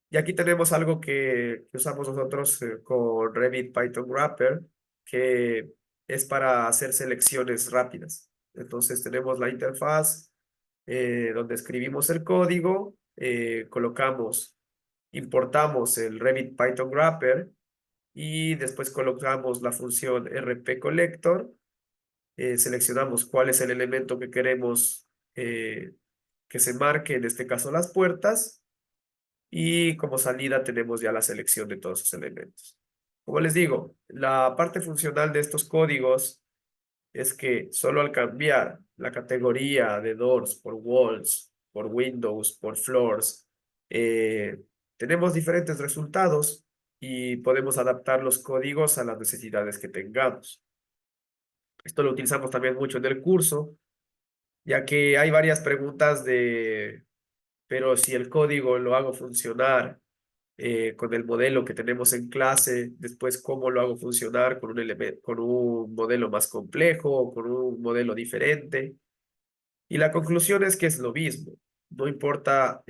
Y aquí tenemos algo que usamos nosotros con Revit Python Wrapper, que es para hacer selecciones rápidas. Entonces tenemos la interfaz donde escribimos el código, importamos el Revit Python Wrapper y después colocamos la función RP Collector, seleccionamos cuál es el elemento que queremos que se marque, en este caso las puertas, y como salida tenemos ya la selección de todos esos elementos. Como les digo, la parte funcional de estos códigos es que solo al cambiar la categoría de doors por walls, por windows, por floors, eh, tenemos diferentes resultados y podemos adaptar los códigos a las necesidades que tengamos. Esto lo utilizamos también mucho en el curso ya que hay varias preguntas pero si el código lo hago funcionar con el modelo que tenemos en clase, después cómo lo hago funcionar con con un modelo más complejo o con un modelo diferente. Y la conclusión es que es lo mismo. No importa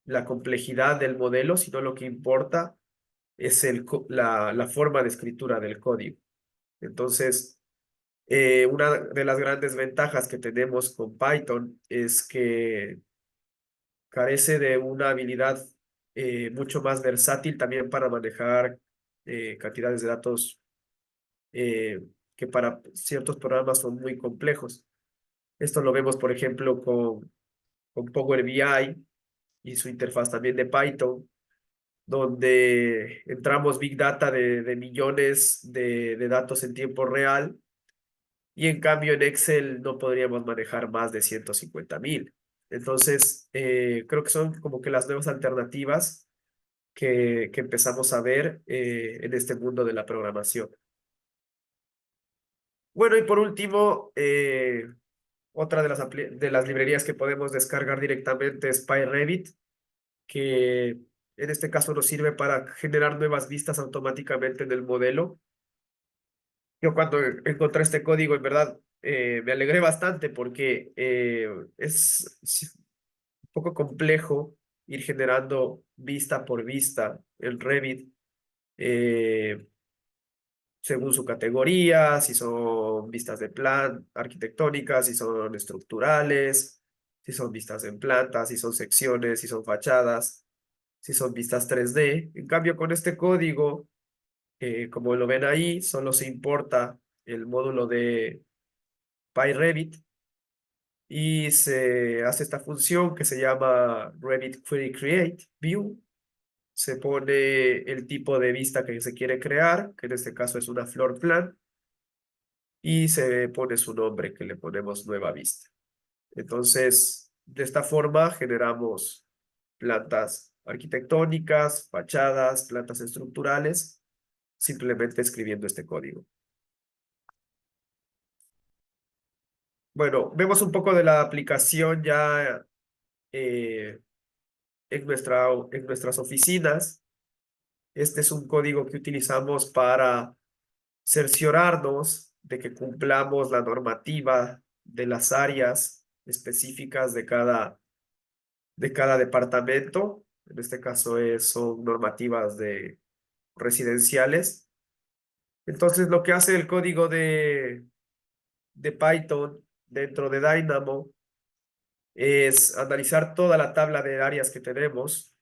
la complejidad del modelo, sino lo que importa es la forma de escritura del código. Entonces, una de las grandes ventajas que tenemos con Python es que carece de una habilidad mucho más versátil también para manejar cantidades de datos eh, que para ciertos programas son muy complejos. Esto lo vemos, por ejemplo, con Power BI y su interfaz también de Python, donde entramos Big Data de millones de datos en tiempo real y en cambio en Excel no podríamos manejar más de 150.000. Entonces, creo que son como que las nuevas alternativas que empezamos a ver en este mundo de la programación. Bueno, y por último, otra de de las librerías que podemos descargar directamente es PyRevit, que en este caso nos sirve para generar nuevas vistas automáticamente en el modelo. Yo cuando encontré este código, en verdad, me alegré bastante porque es sí, un poco complejo ir generando vista por vista en Revit. eh, Según su categoría, si son vistas de plan, arquitectónicas, si son estructurales, si son vistas en planta, si son secciones, si son fachadas, si son vistas 3D. En cambio, con este código, como lo ven ahí, solo se importa el módulo de PyRevit y se hace esta función que se llama Revit Query Create View. Se pone el tipo de vista que se quiere crear, que en este caso es una floor plan, y se pone su nombre, que le ponemos nueva vista. Entonces, de esta forma generamos plantas arquitectónicas, fachadas, plantas estructurales, simplemente escribiendo este código. Bueno, vemos un poco de la aplicación ya eh, en nuestras oficinas. Este es un código que utilizamos para cerciorarnos de que cumplamos la normativa de las áreas específicas de cada departamento. En este caso son normativas de residenciales. Entonces, lo que hace el código de Python dentro de Dynamo es analizar toda la tabla de áreas que tenemos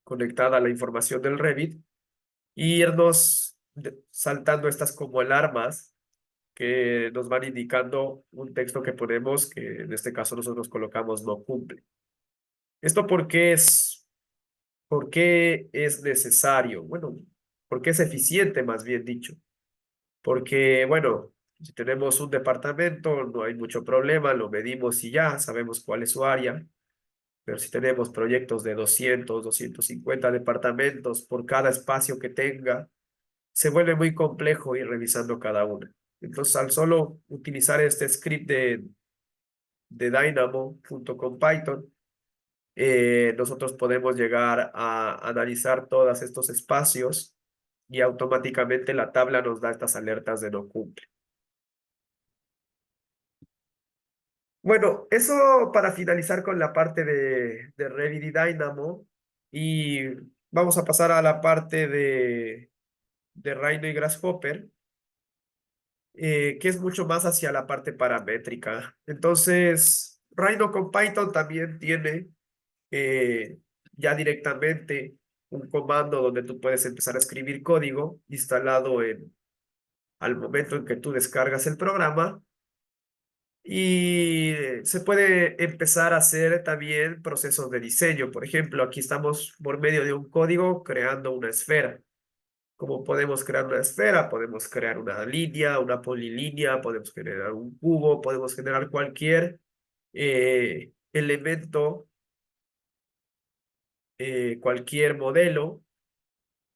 conectada a la información del Revit y irnos saltando estas como alarmas que nos van indicando un texto que ponemos, que en este caso nosotros colocamos no cumple. ¿Esto por qué es necesario? Bueno, porque es eficiente, más bien dicho. Porque, bueno, si tenemos un departamento, no hay mucho problema, lo medimos y ya sabemos cuál es su área. Pero si tenemos proyectos de 250 departamentos por cada espacio que tenga, se vuelve muy complejo ir revisando cada una. Entonces, al solo utilizar este script de Dynamo junto con Python, nosotros podemos llegar a analizar todos estos espacios y automáticamente la tabla nos da estas alertas de no cumple. Bueno, eso para finalizar con la parte de Revit y Dynamo y vamos a pasar a la parte de Rhino y Grasshopper, que es mucho más hacia la parte paramétrica. Entonces, Rhino con Python también tiene eh, ya directamente un comando donde tú puedes empezar a escribir código instalado al momento en que tú descargas el programa y se puede empezar a hacer también procesos de diseño. Por ejemplo, aquí estamos por medio de un código creando una esfera. Como podemos crear una esfera, podemos crear una línea, una polilínea, podemos generar un cubo, podemos generar cualquier elemento, cualquier modelo.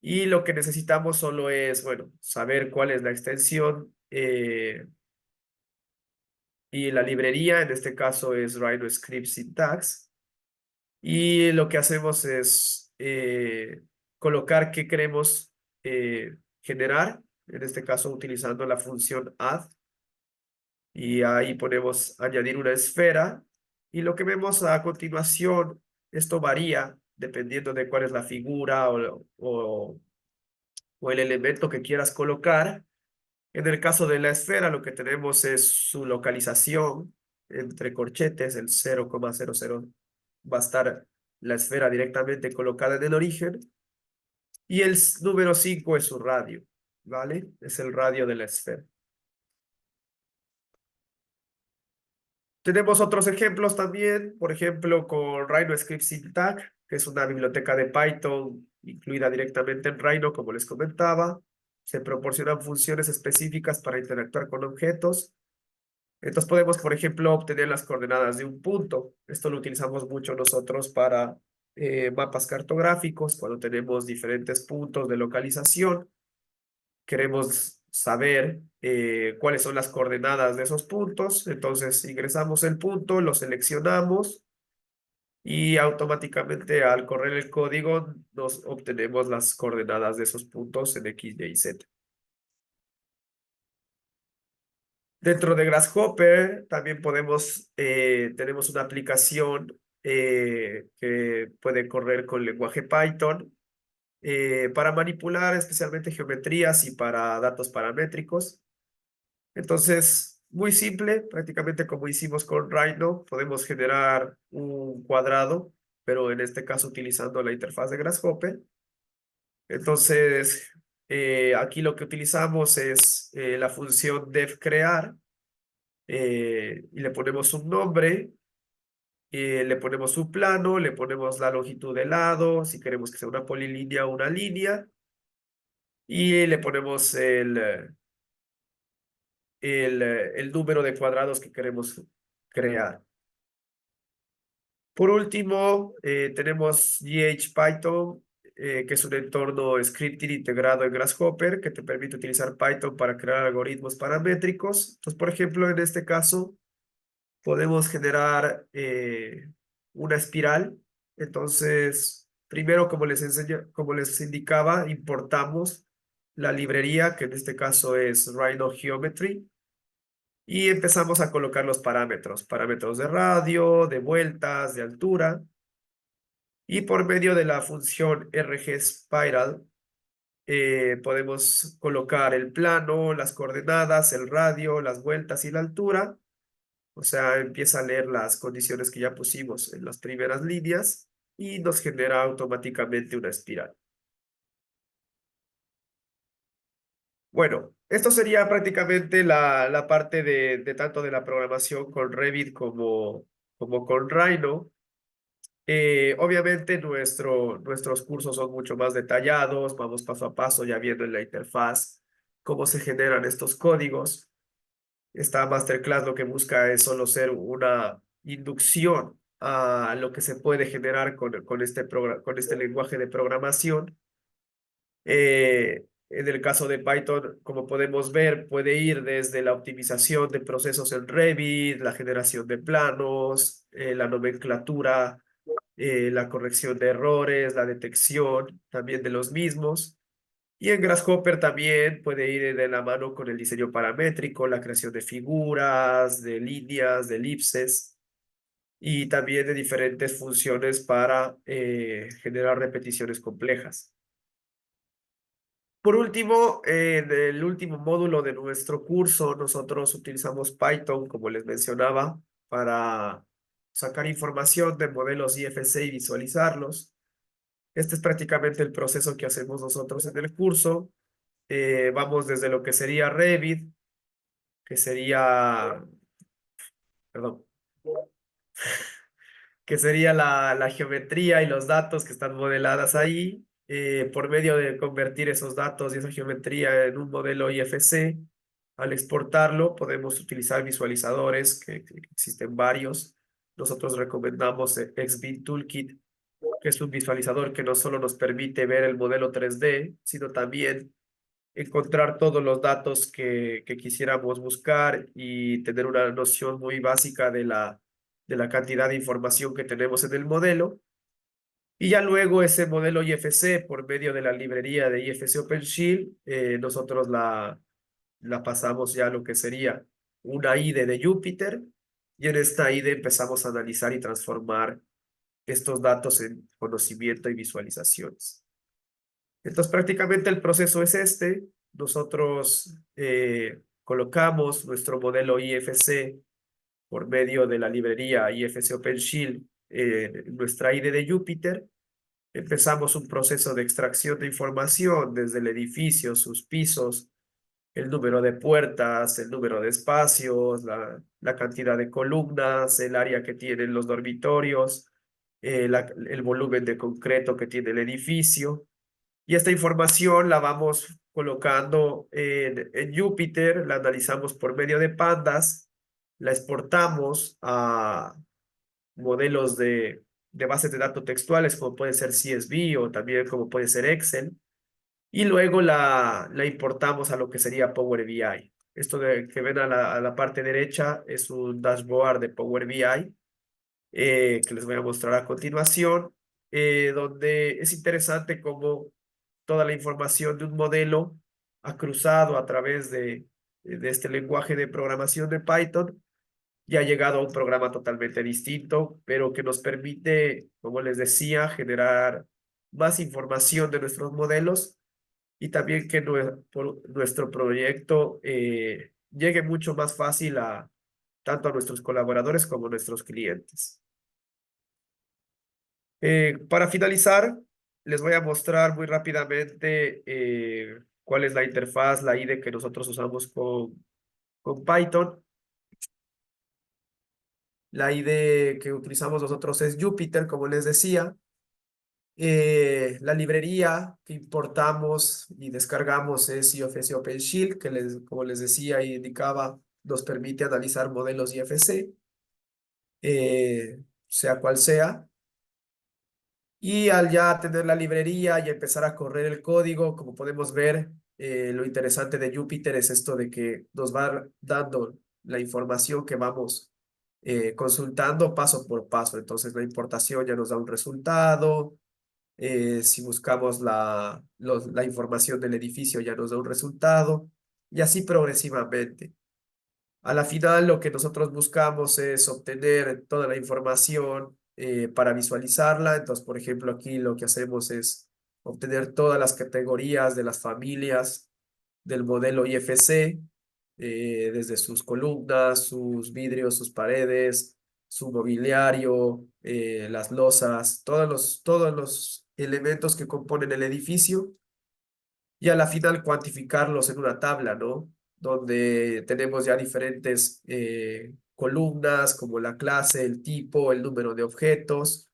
Y lo que necesitamos solo es, bueno, saber cuál es la extensión y la librería, en este caso es Rhino Script Syntax. Y lo que hacemos es colocar qué queremos generar, en este caso utilizando la función add, y ahí ponemos añadir una esfera, y lo que vemos a continuación, esto varía dependiendo de cuál es la figura o el elemento que quieras colocar. En el caso de la esfera, lo que tenemos es su localización entre corchetes, el 0,00 va a estar la esfera directamente colocada en el origen, y el número 5 es su radio, ¿vale? Es el radio de la esfera. Tenemos otros ejemplos también, por ejemplo, con Rhino Script Syntax, que es una biblioteca de Python incluida directamente en Rhino, como les comentaba. Se proporcionan funciones específicas para interactuar con objetos. Entonces podemos, por ejemplo, obtener las coordenadas de un punto. Esto lo utilizamos mucho nosotros para mapas cartográficos, cuando tenemos diferentes puntos de localización. Queremos saber cuáles son las coordenadas de esos puntos. Entonces ingresamos el punto, lo seleccionamos y automáticamente al correr el código nos obtenemos las coordenadas de esos puntos en X, Y, Z. Dentro de Grasshopper también tenemos una aplicación que puede correr con lenguaje Python para manipular especialmente geometrías y para datos paramétricos. Entonces, muy simple, prácticamente como hicimos con Rhino, podemos generar un cuadrado, pero en este caso utilizando la interfaz de Grasshopper. Entonces, aquí lo que utilizamos es la función def_crear, y le ponemos un nombre, le ponemos un plano, le ponemos la longitud del lado, si queremos que sea una polilínea o una línea, y le ponemos el número de cuadrados que queremos crear. Por último, tenemos GHPython, que es un entorno scripting integrado en Grasshopper que te permite utilizar Python para crear algoritmos paramétricos. Entonces, por ejemplo, en este caso, podemos generar una espiral. Entonces, primero, como les indicaba, importamos la librería, que en este caso es Rhino Geometry, y empezamos a colocar los parámetros de radio, de vueltas, de altura, y por medio de la función rgspiral podemos colocar el plano, las coordenadas, el radio, las vueltas y la altura. O sea, empieza a leer las condiciones que ya pusimos en las primeras líneas y nos genera automáticamente una espiral. Bueno, esto sería prácticamente la parte de tanto de la programación con Revit como con Rhino. Obviamente nuestros cursos son mucho más detallados, vamos paso a paso ya viendo en la interfaz cómo se generan estos códigos. Esta masterclass lo que busca es solo ser una inducción a lo que se puede generar con este lenguaje de programación. En el caso de Python, como podemos ver, puede ir desde la optimización de procesos en Revit, la generación de planos, la nomenclatura, la corrección de errores, la detección también de los mismos. Y en Grasshopper también puede ir de la mano con el diseño paramétrico, la creación de figuras, de líneas, de elipses, y también de diferentes funciones para generar repeticiones complejas. Por último, en el último módulo de nuestro curso, nosotros utilizamos Python, como les mencionaba, para sacar información de modelos IFC y visualizarlos. Este es prácticamente el proceso que hacemos nosotros en el curso. Vamos desde lo que sería Revit, que sería, perdón, que sería la geometría y los datos que están modeladas ahí, por medio de convertir esos datos y esa geometría en un modelo IFC. Al exportarlo, podemos utilizar visualizadores, que existen varios. Nosotros recomendamos XBit Toolkit, que es un visualizador que no solo nos permite ver el modelo 3D, sino también encontrar todos los datos que quisiéramos buscar y tener una noción muy básica de la cantidad de información que tenemos en el modelo. Y ya luego ese modelo IFC, por medio de la librería de IFC OpenShield, nosotros la pasamos ya a lo que sería una IDE de Jupyter, y en esta IDE empezamos a analizar y transformar estos datos en conocimiento y visualizaciones. Entonces, prácticamente el proceso es este. Nosotros colocamos nuestro modelo IFC por medio de la librería IFC OpenShield en nuestra IDE de Jupyter. Empezamos un proceso de extracción de información desde el edificio, sus pisos, el número de puertas, el número de espacios, la cantidad de columnas, el área que tienen los dormitorios, el volumen de concreto que tiene el edificio. Y esta información la vamos colocando en Jupyter, la analizamos por medio de pandas, la exportamos a modelos de bases de datos textuales como puede ser CSV o también como puede ser Excel, y luego la importamos a lo que sería Power BI. Esto que ven a la parte derecha es un dashboard de Power BI que les voy a mostrar a continuación, donde es interesante cómo toda la información de un modelo ha cruzado a través de este lenguaje de programación de Python y ha llegado a un programa totalmente distinto, pero que nos permite, como les decía, generar más información de nuestros modelos y también que nuestro proyecto llegue mucho más fácil a tanto a nuestros colaboradores como a nuestros clientes. Para finalizar, les voy a mostrar muy rápidamente cuál es la interfaz, la IDE que nosotros usamos con Python. La IDE que utilizamos nosotros es Jupyter, como les decía. La librería que importamos y descargamos es IFC OpenShield, que como les decía y indicaba, nos permite analizar modelos IFC, sea cual sea. Y al ya tener la librería y empezar a correr el código, como podemos ver, lo interesante de Jupyter es esto de que nos va dando la información que vamos consultando paso por paso. Entonces la importación ya nos da un resultado. Si buscamos la información del edificio ya nos da un resultado. Y así progresivamente. A la final, lo que nosotros buscamos es obtener toda la información para visualizarla. Entonces, por ejemplo, aquí lo que hacemos es obtener todas las categorías de las familias del modelo IFC, desde sus columnas, sus vidrios, sus paredes, su mobiliario, las losas, todos los elementos que componen el edificio y a la final cuantificarlos en una tabla, ¿no? Donde tenemos ya diferentes columnas como la clase, el tipo, el número de objetos.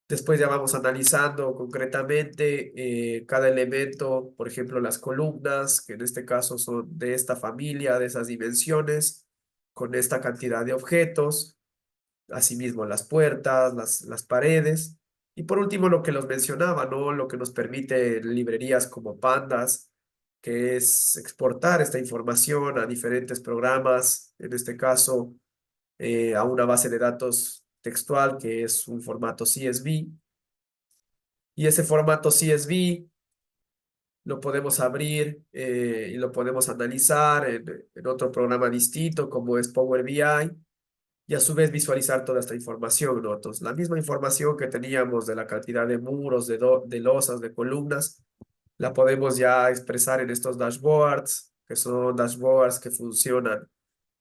Después ya vamos analizando concretamente cada elemento, por ejemplo, las columnas, que en este caso son de esta familia, de esas dimensiones, con esta cantidad de objetos. Asimismo las puertas, las paredes. Y por último, lo que los mencionaba, ¿no? Lo que nos permite librerías como Pandas, que es exportar esta información a diferentes programas, en este caso a una base de datos textual que es un formato CSV. Y ese formato CSV lo podemos abrir y lo podemos analizar en otro programa distinto como es Power BI y a su vez visualizar toda esta información, ¿no? Entonces, la misma información que teníamos de la cantidad de muros, de losas, de columnas, la podemos ya expresar en estos dashboards, que son dashboards que funcionan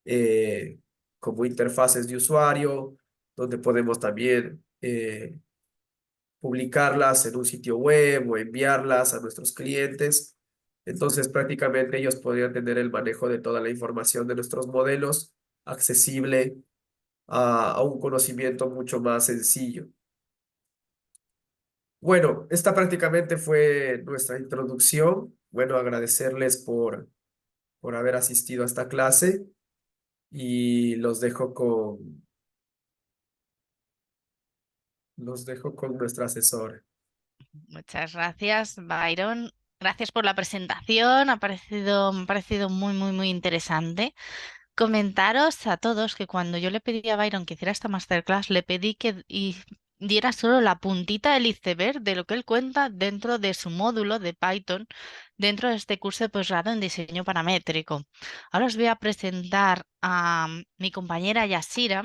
eh, como interfaces de usuario, donde podemos también publicarlas en un sitio web o enviarlas a nuestros clientes. Entonces, prácticamente ellos podrían tener el manejo de toda la información de nuestros modelos accesible a un conocimiento mucho más sencillo. Bueno, esta prácticamente fue nuestra introducción. Bueno, agradecerles por haber asistido a esta clase y los dejo con nuestra asesora. Muchas gracias, Byron. Gracias por la presentación, me ha parecido muy, muy, muy interesante. Comentaros a todos que cuando yo le pedí a Byron que hiciera esta masterclass, le pedí que diera solo la puntita del iceberg de lo que él cuenta dentro de su módulo de Python, dentro de este curso de posgrado en diseño paramétrico. Ahora os voy a presentar a mi compañera Yasira.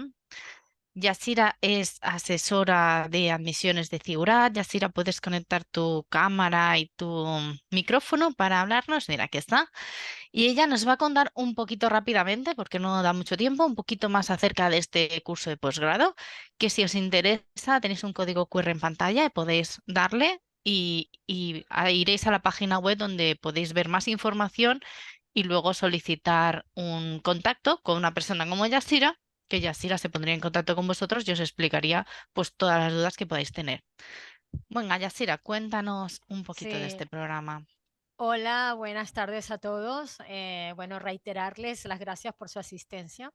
Yasira es asesora de admisiones de Ciurat. Yasira, puedes conectar tu cámara y tu micrófono para hablarnos. Mira, aquí está. Y ella nos va a contar un poquito rápidamente, porque no da mucho tiempo, un poquito más acerca de este curso de posgrado, que si os interesa tenéis un código QR en pantalla y podéis darle iréis a la página web donde podéis ver más información y luego solicitar un contacto con una persona como Yasira, que Yasira se pondría en contacto con vosotros y os explicaría pues todas las dudas que podáis tener. Bueno, Yasira, cuéntanos un poquito de Sí, este programa. hola, buenas tardes a todos. Bueno, reiterarles las gracias por su asistencia.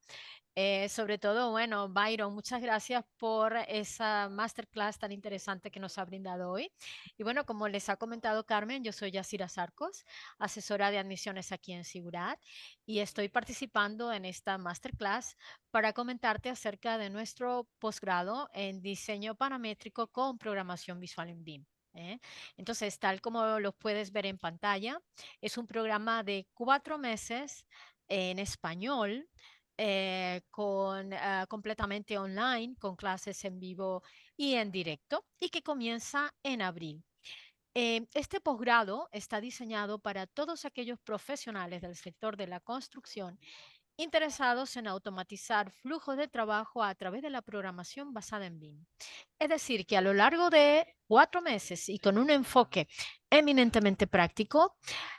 Sobre todo, bueno, Byron, muchas gracias por esa masterclass tan interesante que nos ha brindado hoy. Y bueno, como les ha comentado Carmen, yo soy Yasira Sarcos, asesora de admisiones aquí en Sigurat, y estoy participando en esta masterclass para comentarte acerca de nuestro posgrado en diseño paramétrico con programación visual en BIM. ¿eh? Entonces, tal como lo puedes ver en pantalla, es un programa de 4 meses en español, completamente online, con clases en vivo y en directo, y que comienza en abril. Este posgrado está diseñado para todos aquellos profesionales del sector de la construcción interesados en automatizar flujos de trabajo a través de la programación basada en BIM. Es decir, que a lo largo de 4 meses y con un enfoque eminentemente práctico,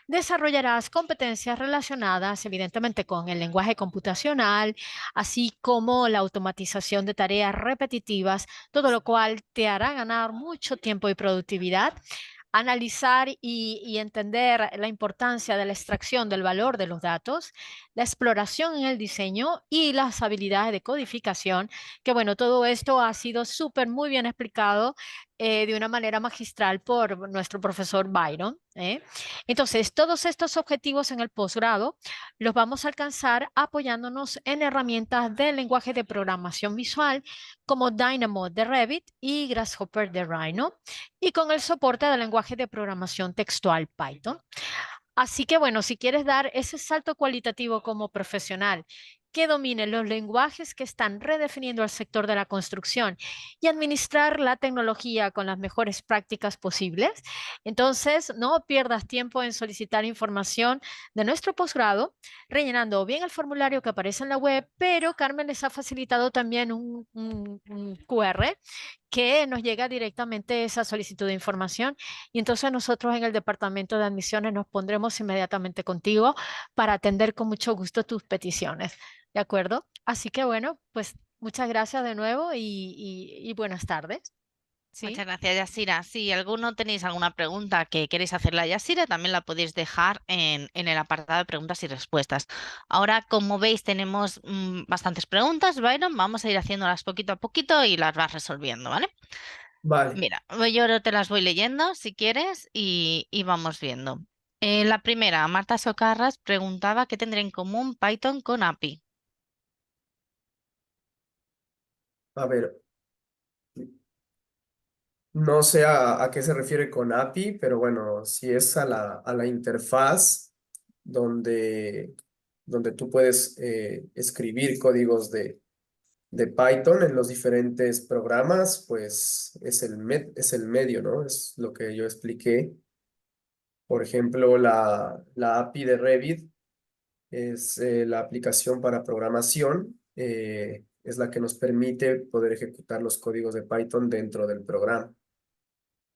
desarrollarás competencias relacionadas evidentemente con el lenguaje computacional, así como la automatización de tareas repetitivas, todo lo cual te hará ganar mucho tiempo y productividad, analizar y entender la importancia de la extracción del valor de los datos, la exploración en el diseño y las habilidades de codificación, que bueno, todo esto ha sido súper muy bien explicado de una manera magistral por nuestro profesor Byron. Entonces, todos estos objetivos en el posgrado los vamos a alcanzar apoyándonos en herramientas del lenguaje de programación visual como Dynamo de Revit y Grasshopper de Rhino, y con el soporte del lenguaje de programación textual Python. Así que bueno, si quieres dar ese salto cualitativo como profesional que domine los lenguajes que están redefiniendo el sector de la construcción y administrar la tecnología con las mejores prácticas posibles, entonces no pierdas tiempo en solicitar información de nuestro posgrado, rellenando bien el formulario que aparece en la web, pero Carmen les ha facilitado también un QR que nos llega directamente esa solicitud de información, y entonces nosotros en el departamento de admisiones nos pondremos inmediatamente contigo para atender con mucho gusto tus peticiones. ¿De acuerdo? Así que bueno, pues muchas gracias de nuevo y buenas tardes. ¿Sí? Muchas gracias, Yasira. Si alguno tenéis alguna pregunta que queréis hacerle a Yasira, también la podéis dejar en el apartado de preguntas y respuestas. Ahora, como veis, tenemos bastantes preguntas, Byron. Vamos a ir haciéndolas poquito a poquito y las vas resolviendo, ¿vale? Vale, Mira, yo te las voy leyendo si quieres y vamos viendo. La primera, Marta Socarras preguntaba qué tendría en común Python con API. a ver, no sé a qué se refiere con API, pero bueno, si es a la interfaz donde, donde tú puedes escribir códigos de Python en los diferentes programas, pues es es el medio, ¿no? Es lo que yo expliqué. Por ejemplo, la API de Revit es la aplicación para programación, es la que nos permite poder ejecutar los códigos de Python dentro del programa.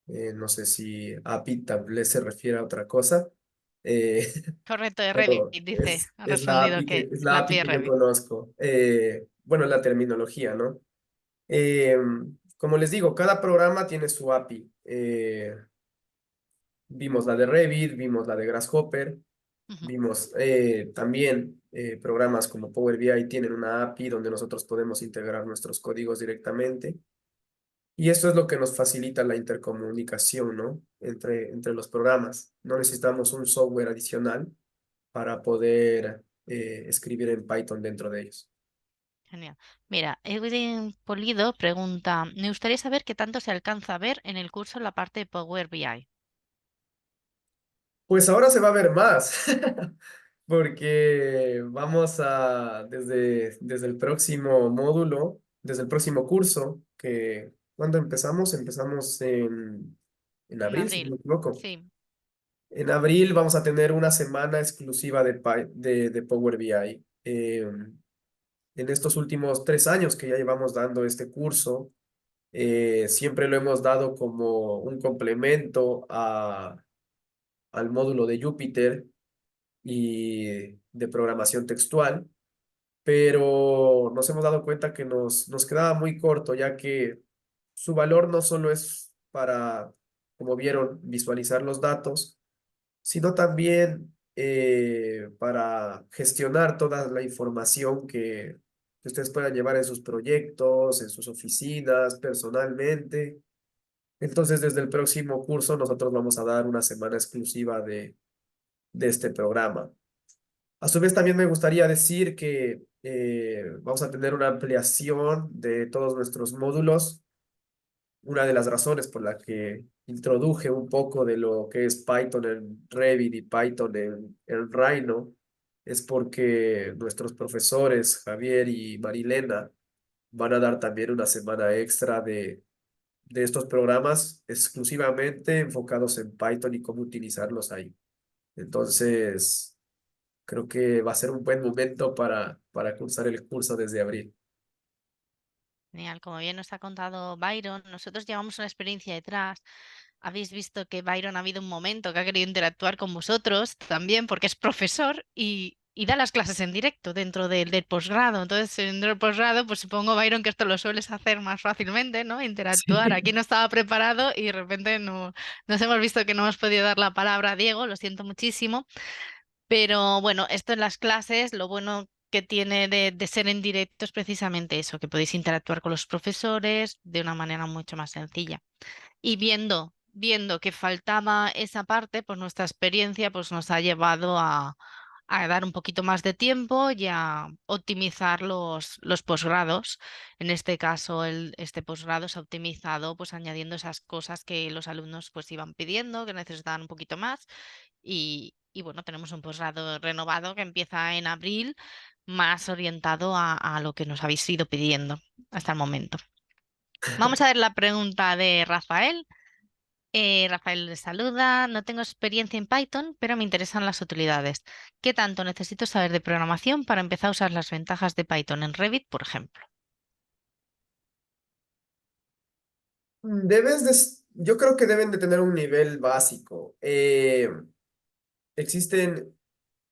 No sé si API tal vez se refiere a otra cosa, eh, Correcto, de Revit, pero dice. Ha es la respondido API que es es la la API API de que yo Revit. conozco. Bueno, la terminología, ¿no? Eh, Como les digo, cada programa tiene su API. Vimos la de Revit, vimos la de Grasshopper, Ujú. vimos también programas como Power BI tienen una API donde nosotros podemos integrar nuestros códigos directamente. Y esto es lo que nos facilita la intercomunicación, ¿no? Entre los programas. No necesitamos un software adicional para poder escribir en Python dentro de ellos. Genial. Mira, Edwin Polido pregunta, me gustaría saber qué tanto se alcanza a ver en el curso en la parte de Power BI. Pues ahora se va a ver más, porque desde el próximo módulo, desde el próximo curso, que ¿cuándo empezamos? Empezamos en En abril, si no abril. me equivoco. Sí, En abril vamos a tener una semana exclusiva de Power BI. En estos últimos 3 años que ya llevamos dando este curso, siempre lo hemos dado como un complemento al módulo de Jupyter y de programación textual, pero nos hemos dado cuenta que nos quedaba muy corto, ya que su valor no solo es para, como vieron, visualizar los datos, sino también para gestionar toda la información que ustedes puedan llevar en sus proyectos, en sus oficinas, personalmente. Entonces, desde el próximo curso, nosotros vamos a dar una semana exclusiva de este programa. A su vez, también me gustaría decir que vamos a tener una ampliación de todos nuestros módulos. Una de las razones por la que introduje un poco de lo que es Python en Revit y Python en Rhino es porque nuestros profesores, Javier y Marilena, van a dar también una semana extra de estos programas exclusivamente enfocados en Python y cómo utilizarlos ahí. Entonces, creo que va a ser un buen momento para cursar el curso desde abril. genial. Como bien nos ha contado Byron, nosotros llevamos una experiencia detrás. Habéis visto que Byron ha habido un momento que ha querido interactuar con vosotros también porque es profesor y da las clases en directo dentro del posgrado. Entonces, dentro del posgrado, pues supongo, Byron, que esto lo sueles hacer más fácilmente, ¿no? Interactuar. Sí. Aquí no estaba preparado y de repente no, nos hemos visto que no hemos podido dar la palabra a Diego, lo siento muchísimo. Pero bueno, esto en las clases, lo bueno que tiene de ser en directo es precisamente eso, que podéis interactuar con los profesores de una manera mucho más sencilla. Y viendo que faltaba esa parte, pues nuestra experiencia pues nos ha llevado a dar un poquito más de tiempo y a optimizar los posgrados. En este caso, este posgrado se ha optimizado pues añadiendo esas cosas que los alumnos pues iban pidiendo, que necesitaban un poquito más. Y bueno, tenemos un posgrado renovado que empieza en abril, más orientado a lo que nos habéis ido pidiendo hasta el momento. Vamos a ver la pregunta de Rafael. Rafael les saluda. No tengo experiencia en Python, pero me interesan las utilidades. ¿Qué tanto necesito saber de programación para empezar a usar las ventajas de Python en Revit, por ejemplo? Yo creo que deben de tener un nivel básico. Existen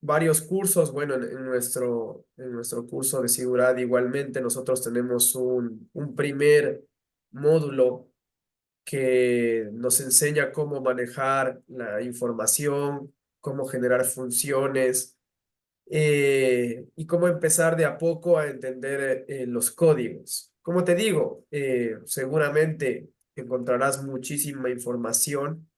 varios cursos, bueno, en nuestro curso de seguridad igualmente nosotros tenemos un primer módulo que nos enseña cómo manejar la información, cómo generar funciones y cómo empezar de a poco a entender los códigos. Como te digo, seguramente encontrarás muchísima información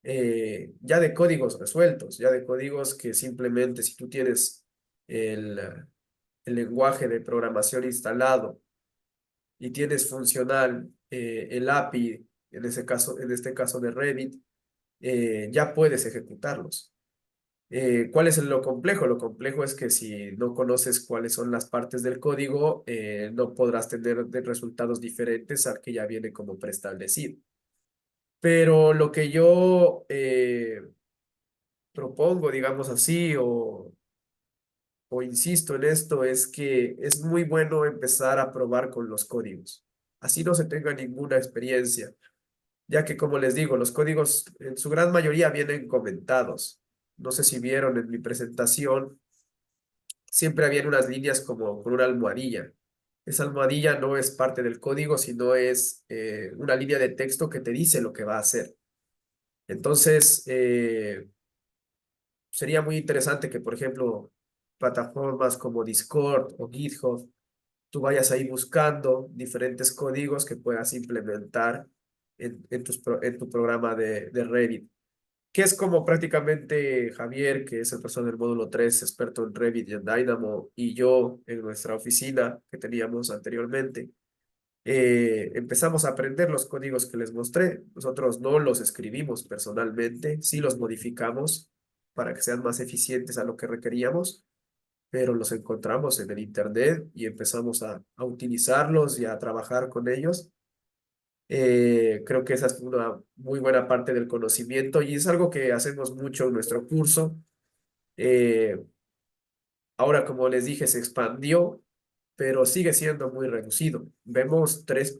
ya de códigos resueltos, ya de códigos que simplemente si tú tienes el, el lenguaje de programación instalado y tienes funcional el API, en este caso de Revit, ya puedes ejecutarlos. ¿Cuál es lo complejo? Lo complejo es que si no conoces cuáles son las partes del código, no podrás tener resultados diferentes al que ya viene como preestablecido. Pero lo que yo propongo, digamos así, o insisto en esto, es que es muy bueno empezar a probar con los códigos. Así no se tenga ninguna experiencia, ya que como les digo, los códigos en su gran mayoría vienen comentados. No sé si vieron en mi presentación, siempre habían unas líneas como con una almohadilla. Esa almohadilla no es parte del código, sino es una línea de texto que te dice lo que va a hacer. Entonces, sería muy interesante que, por ejemplo, plataformas como Discord o GitHub tú vayas ahí buscando diferentes códigos que puedas implementar en tu programa de Revit, que es como prácticamente Javier, que es el profesor del módulo 3 experto en Revit y en Dynamo, y yo en nuestra oficina que teníamos anteriormente, empezamos a aprender los códigos que les mostré. Nosotros no los escribimos personalmente, sí los modificamos para que sean más eficientes a lo que requeríamos, pero los encontramos en el internet y empezamos a utilizarlos y a trabajar con ellos. Creo que esa es una muy buena parte del conocimiento y es algo que hacemos mucho en nuestro curso. Eh, Ahora, como les dije, se expandió, pero sigue siendo muy reducido. Vemos tres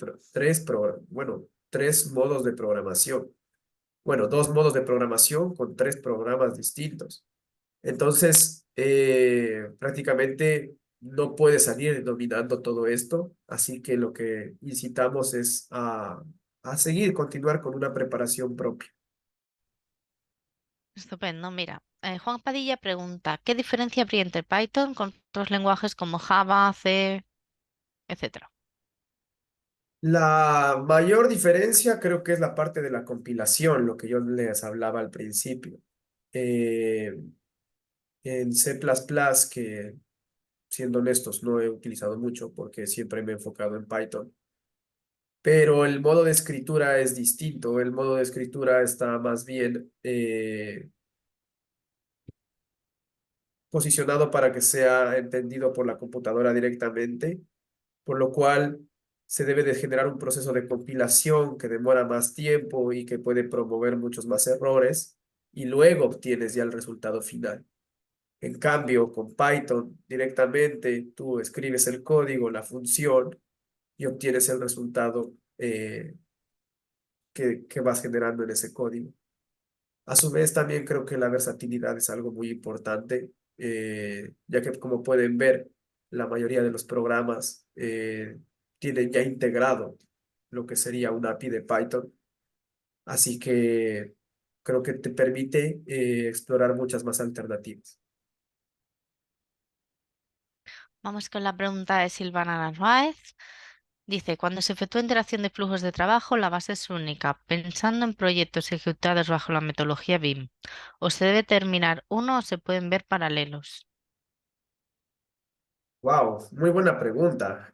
modos de programación. Bueno, dos modos de programación con tres programas distintos. Entonces, prácticamente no puede salir dominando todo esto, así que lo que incitamos es a seguir, continuar con una preparación propia. Estupendo. Mira, Juan Padilla pregunta, ¿qué diferencia habría entre Python con otros lenguajes como Java, C, etcétera? La mayor diferencia creo que es la parte de la compilación, lo que yo les hablaba al principio. Eh, en C++, que siendo honestos, no he utilizado mucho porque siempre me he enfocado en Python, pero el modo de escritura es distinto. El modo de escritura está más bien posicionado para que sea entendido por la computadora directamente, por lo cual se debe de generar un proceso de compilación que demora más tiempo y que puede promover muchos más errores, y luego obtienes ya el resultado final. En cambio, con Python directamente tú escribes el código, la función, y obtienes el resultado que vas generando en ese código. A su vez, también creo que la versatilidad es algo muy importante, ya que como pueden ver, la mayoría de los programas tienen ya integrado lo que sería un API de Python. Así que creo que te permite explorar muchas más alternativas. Vamos con la pregunta de Silvana Narváez. Dice, cuando se efectúa interacción de flujos de trabajo, la base es única, pensando en proyectos ejecutados bajo la metodología BIM. ¿O se debe terminar uno o se pueden ver paralelos? Wow, muy buena pregunta.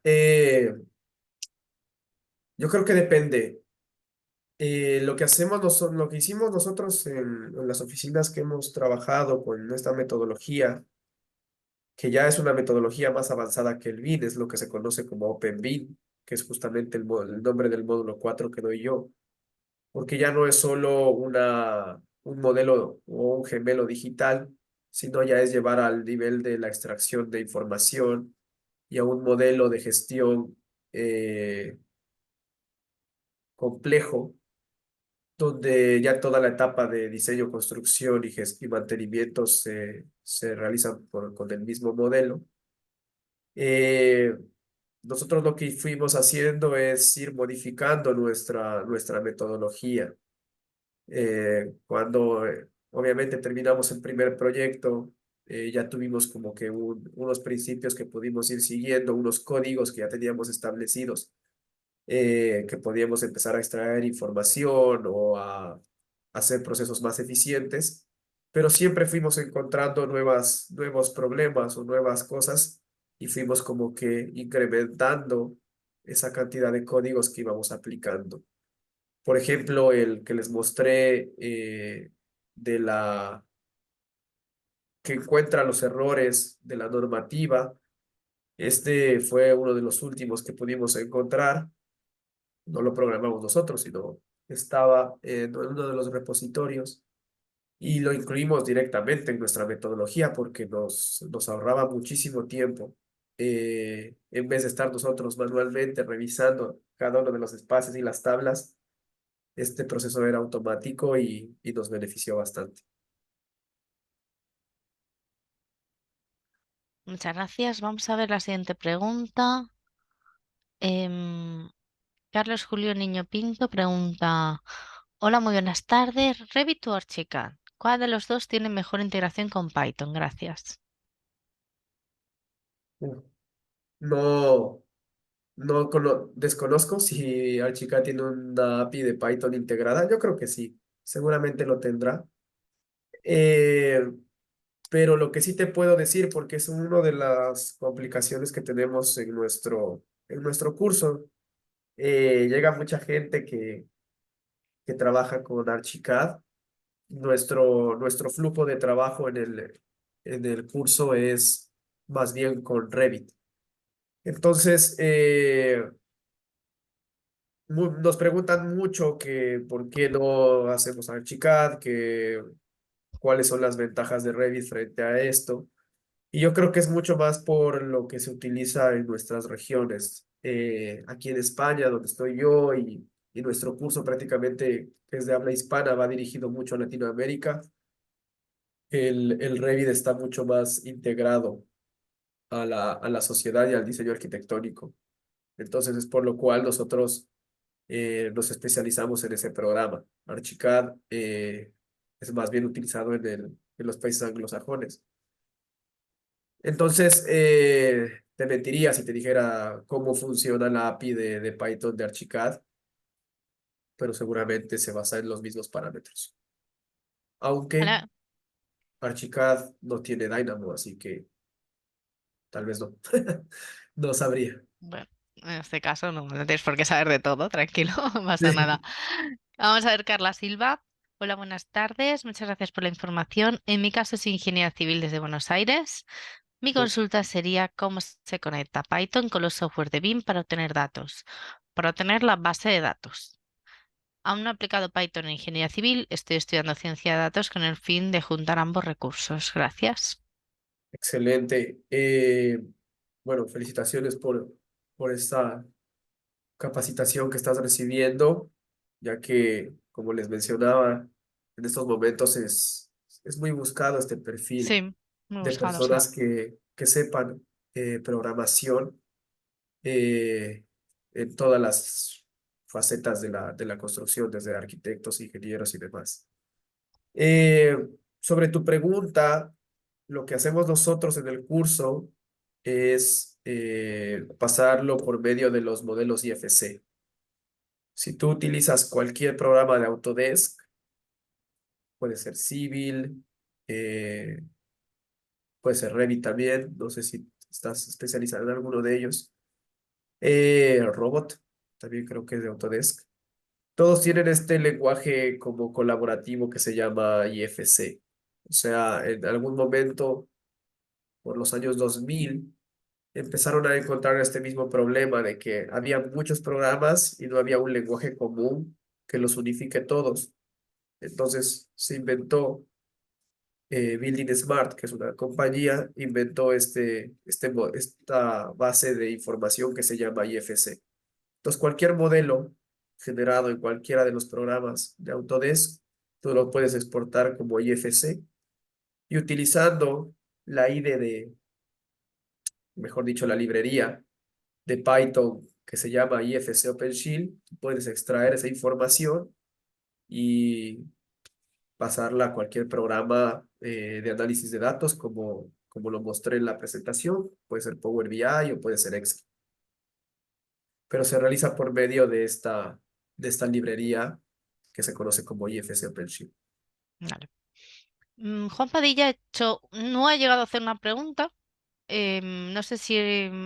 Yo creo que depende. Lo que hacemos lo que hicimos nosotros en las oficinas que hemos trabajado con esta metodología, que ya es una metodología más avanzada que el BIM, es lo que se conoce como Open BIM, que es justamente el nombre del módulo 4 que doy yo, porque ya no es solo un modelo o un gemelo digital, sino ya es llevar al nivel de la extracción de información y a un modelo de gestión complejo, donde ya toda la etapa de diseño, construcción y mantenimiento se realizan con el mismo modelo. Eh, Nosotros lo que fuimos haciendo es ir modificando nuestra metodología. Cuando obviamente terminamos el primer proyecto, ya tuvimos como que unos principios que pudimos ir siguiendo, unos códigos que ya teníamos establecidos, que podíamos empezar a extraer información o a hacer procesos más eficientes, pero siempre fuimos encontrando nuevos problemas o nuevas cosas y fuimos como que incrementando esa cantidad de códigos que íbamos aplicando. Por ejemplo, el que les mostré de la que encuentra los errores de la normativa, este fue uno de los últimos que pudimos encontrar. No lo programamos nosotros, sino estaba en uno de los repositorios y lo incluimos directamente en nuestra metodología porque nos ahorraba muchísimo tiempo. En vez de estar nosotros manualmente revisando cada uno de los espacios y las tablas, este proceso era automático y nos benefició bastante. Muchas gracias. Vamos a ver la siguiente pregunta. Em, Carlos Julio Niño Pinto pregunta, hola, muy buenas tardes. Revit o Archicad, ¿cuál de los dos tiene mejor integración con Python? Gracias. Uf, no. No desconozco si Archicad tiene una API de Python integrada. Yo creo que sí, seguramente lo tendrá. Eh, pero lo que sí te puedo decir, porque es una de las complicaciones que tenemos en nuestro curso, llega mucha gente que trabaja con Archicad. Nuestro flujo de trabajo en el curso es más bien con Revit. Entonces, nos preguntan mucho que por qué no hacemos Archicad, que cuáles son las ventajas de Revit frente a esto. Y yo creo que es mucho más por lo que se utiliza en nuestras regiones. Aquí en España, donde estoy yo, y nuestro curso prácticamente que es de habla hispana, va dirigido mucho a Latinoamérica. El Revit está mucho más integrado a la sociedad y al diseño arquitectónico. Entonces es por lo cual nosotros nos especializamos en ese programa. Archicad es más bien utilizado en los países anglosajones. Entonces, te mentiría si te dijera cómo funciona la API de Python de Archicad, pero seguramente se basa en los mismos parámetros. Aunque Vale, Archicad no tiene Dynamo, así que tal vez no. No sabría. bueno, en este caso no tienes por qué saber de todo, tranquilo, no pasa nada. Vamos a ver, Carla Silva. Hola, buenas tardes. Muchas gracias por la información. En mi caso, soy ingeniera civil desde Buenos Aires. Mi consulta sería cómo se conecta Python con los software de BIM para obtener datos, para obtener la base de datos. Aún no he aplicado Python en ingeniería civil, estoy estudiando ciencia de datos con el fin de juntar ambos recursos. Gracias. Excelente. Bueno, felicitaciones por esta capacitación que estás recibiendo, ya que, como les mencionaba, en estos momentos es muy buscado este Sí, perfil muy de buscado, sí. personas que sepan programación eh, en todas las facetas de la construcción, desde arquitectos, ingenieros y demás. Eh, Sobre tu pregunta, lo que hacemos nosotros en el curso es pasarlo por medio de los modelos IFC. Si tú utilizas cualquier programa de Autodesk, puede ser Civil, eh, puede ser Revit también, no sé si estás especializado en alguno de ellos. Robot, también creo que es de Autodesk. Todos tienen este lenguaje como colaborativo que se llama IFC. O sea, en algún momento, por los años 2000, empezaron a encontrar este mismo problema de que había muchos programas y no había un lenguaje común que los unifique todos. Entonces se inventó Building Smart, que es una compañía, inventó esta base de información que se llama IFC. Entonces, cualquier modelo generado en cualquiera de los programas de Autodesk, tú lo puedes exportar como IFC y utilizando la IDE mejor dicho, la librería de Python que se llama IFC OpenShield, puedes extraer esa información y pasarla a cualquier programa de análisis de datos como lo mostré en la presentación. Puede ser Power BI o puede ser Excel, pero se realiza por medio de esta librería que se conoce como IFC OpenShield. Vale. Juan Padilla no ha llegado a hacer una pregunta. No sé si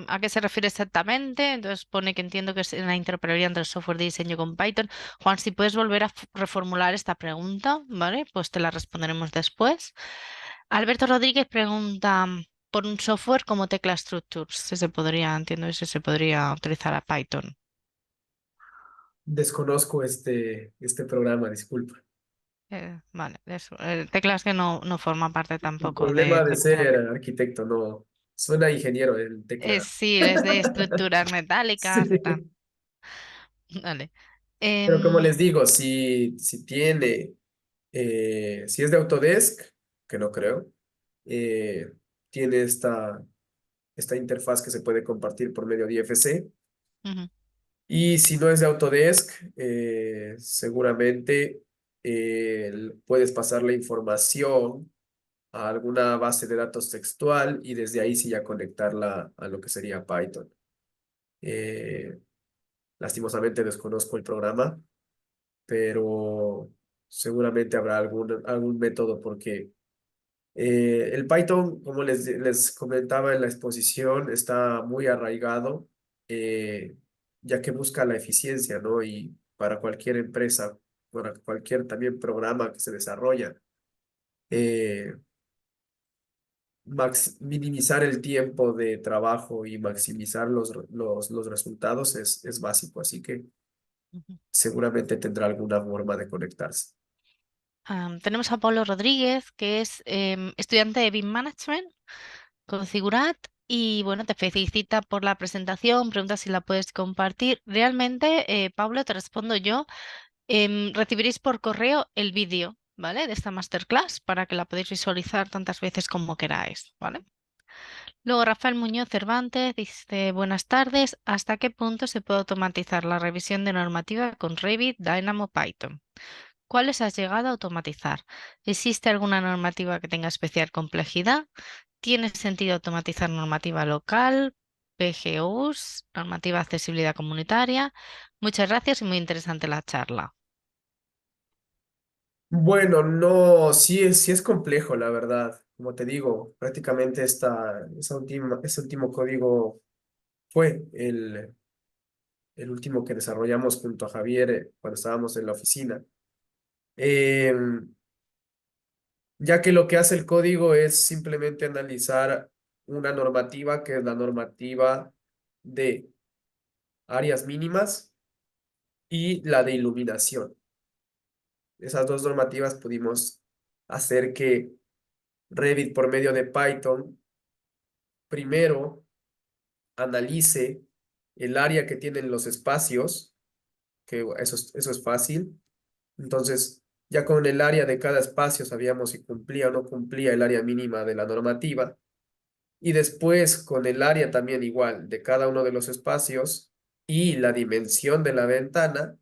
a qué se refiere exactamente. Entonces pone que entiendo que es en la interoperabilidad entre el software de diseño con Python. Juan, si puedes volver a reformular esta pregunta, ¿vale? Pues te la responderemos después. Alberto Rodríguez pregunta por un software como Tecla Structures, si se podría, entiendo si se podría utilizar a Python. Desconozco este programa, disculpa. Vale, eso. Teclas que no forma parte El tampoco problema de del tema. ser arquitecto no suena ingeniero el tecla. Sí, es de estructuras metálicas y tal. Sí. Vale. Pero como Em, les digo, si tiene, si es de Autodesk, que no creo, eh, tiene esta interfaz que se puede compartir por medio de IFC. ujú. Y si no es de Autodesk, seguramente puedes pasar la información a alguna base de datos textual y desde ahí sí ya conectarla a lo que sería Python. Eh, lastimosamente desconozco el programa, pero seguramente habrá algún método porque el Python, como les comentaba en la exposición, está muy arraigado, eh, ya que busca la eficiencia, ¿no? Y para cualquier empresa, para cualquier también programa que se desarrolla, eh, minimizar el tiempo de trabajo y maximizar los resultados es básico, así que Ujú. seguramente tendrá alguna forma de conectarse. Tenemos a Pablo Rodríguez, que es estudiante de BIM Management con Figurat. Y bueno, te felicita por la presentación, pregunta si la puedes compartir. Realmente, Pablo, te respondo yo. Recibiréis por correo el vídeo, ¿vale? De esta masterclass para que la podáis visualizar tantas veces como queráis, ¿vale? Luego Rafael Muñoz Cervantes dice, buenas tardes, ¿hasta qué punto se puede automatizar la revisión de normativa con Revit, Dynamo, Python? ¿Cuáles has llegado a automatizar? ¿Existe alguna normativa que tenga especial complejidad? ¿Tiene sentido automatizar normativa local, PGUs, normativa de accesibilidad comunitaria? Muchas gracias y muy interesante la charla. Bueno, no, sí es complejo, la verdad. Como te digo, prácticamente ese último código fue el último que desarrollamos junto a Javier cuando estábamos en la oficina. Em, ya que lo que hace el código es simplemente analizar una normativa que es la normativa de áreas mínimas y la de iluminación. Esas dos normativas pudimos hacer que Revit por medio de Python primero analice el área que tienen los espacios, que eso es fácil. Entonces, ya con el área de cada espacio sabíamos si cumplía o no cumplía el área mínima de la normativa. Y después con el área también igual de cada uno de los espacios y la dimensión de la ventana,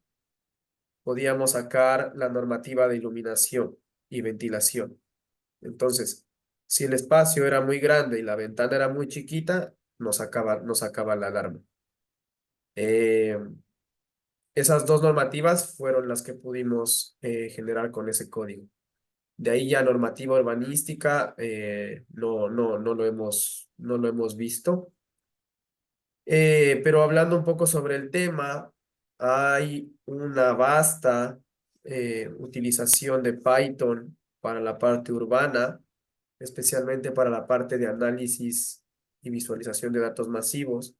podíamos sacar la normativa de iluminación y ventilación. Entonces, si el espacio era muy grande y la ventana era muy chiquita, nos sacaba la alarma. Eh, esas dos normativas fueron las que pudimos generar con ese código. De ahí ya normativa urbanística, no lo hemos visto. Pero hablando un poco sobre el tema, hay una vasta utilización de Python para la parte urbana, especialmente para la parte de análisis y visualización de datos masivos,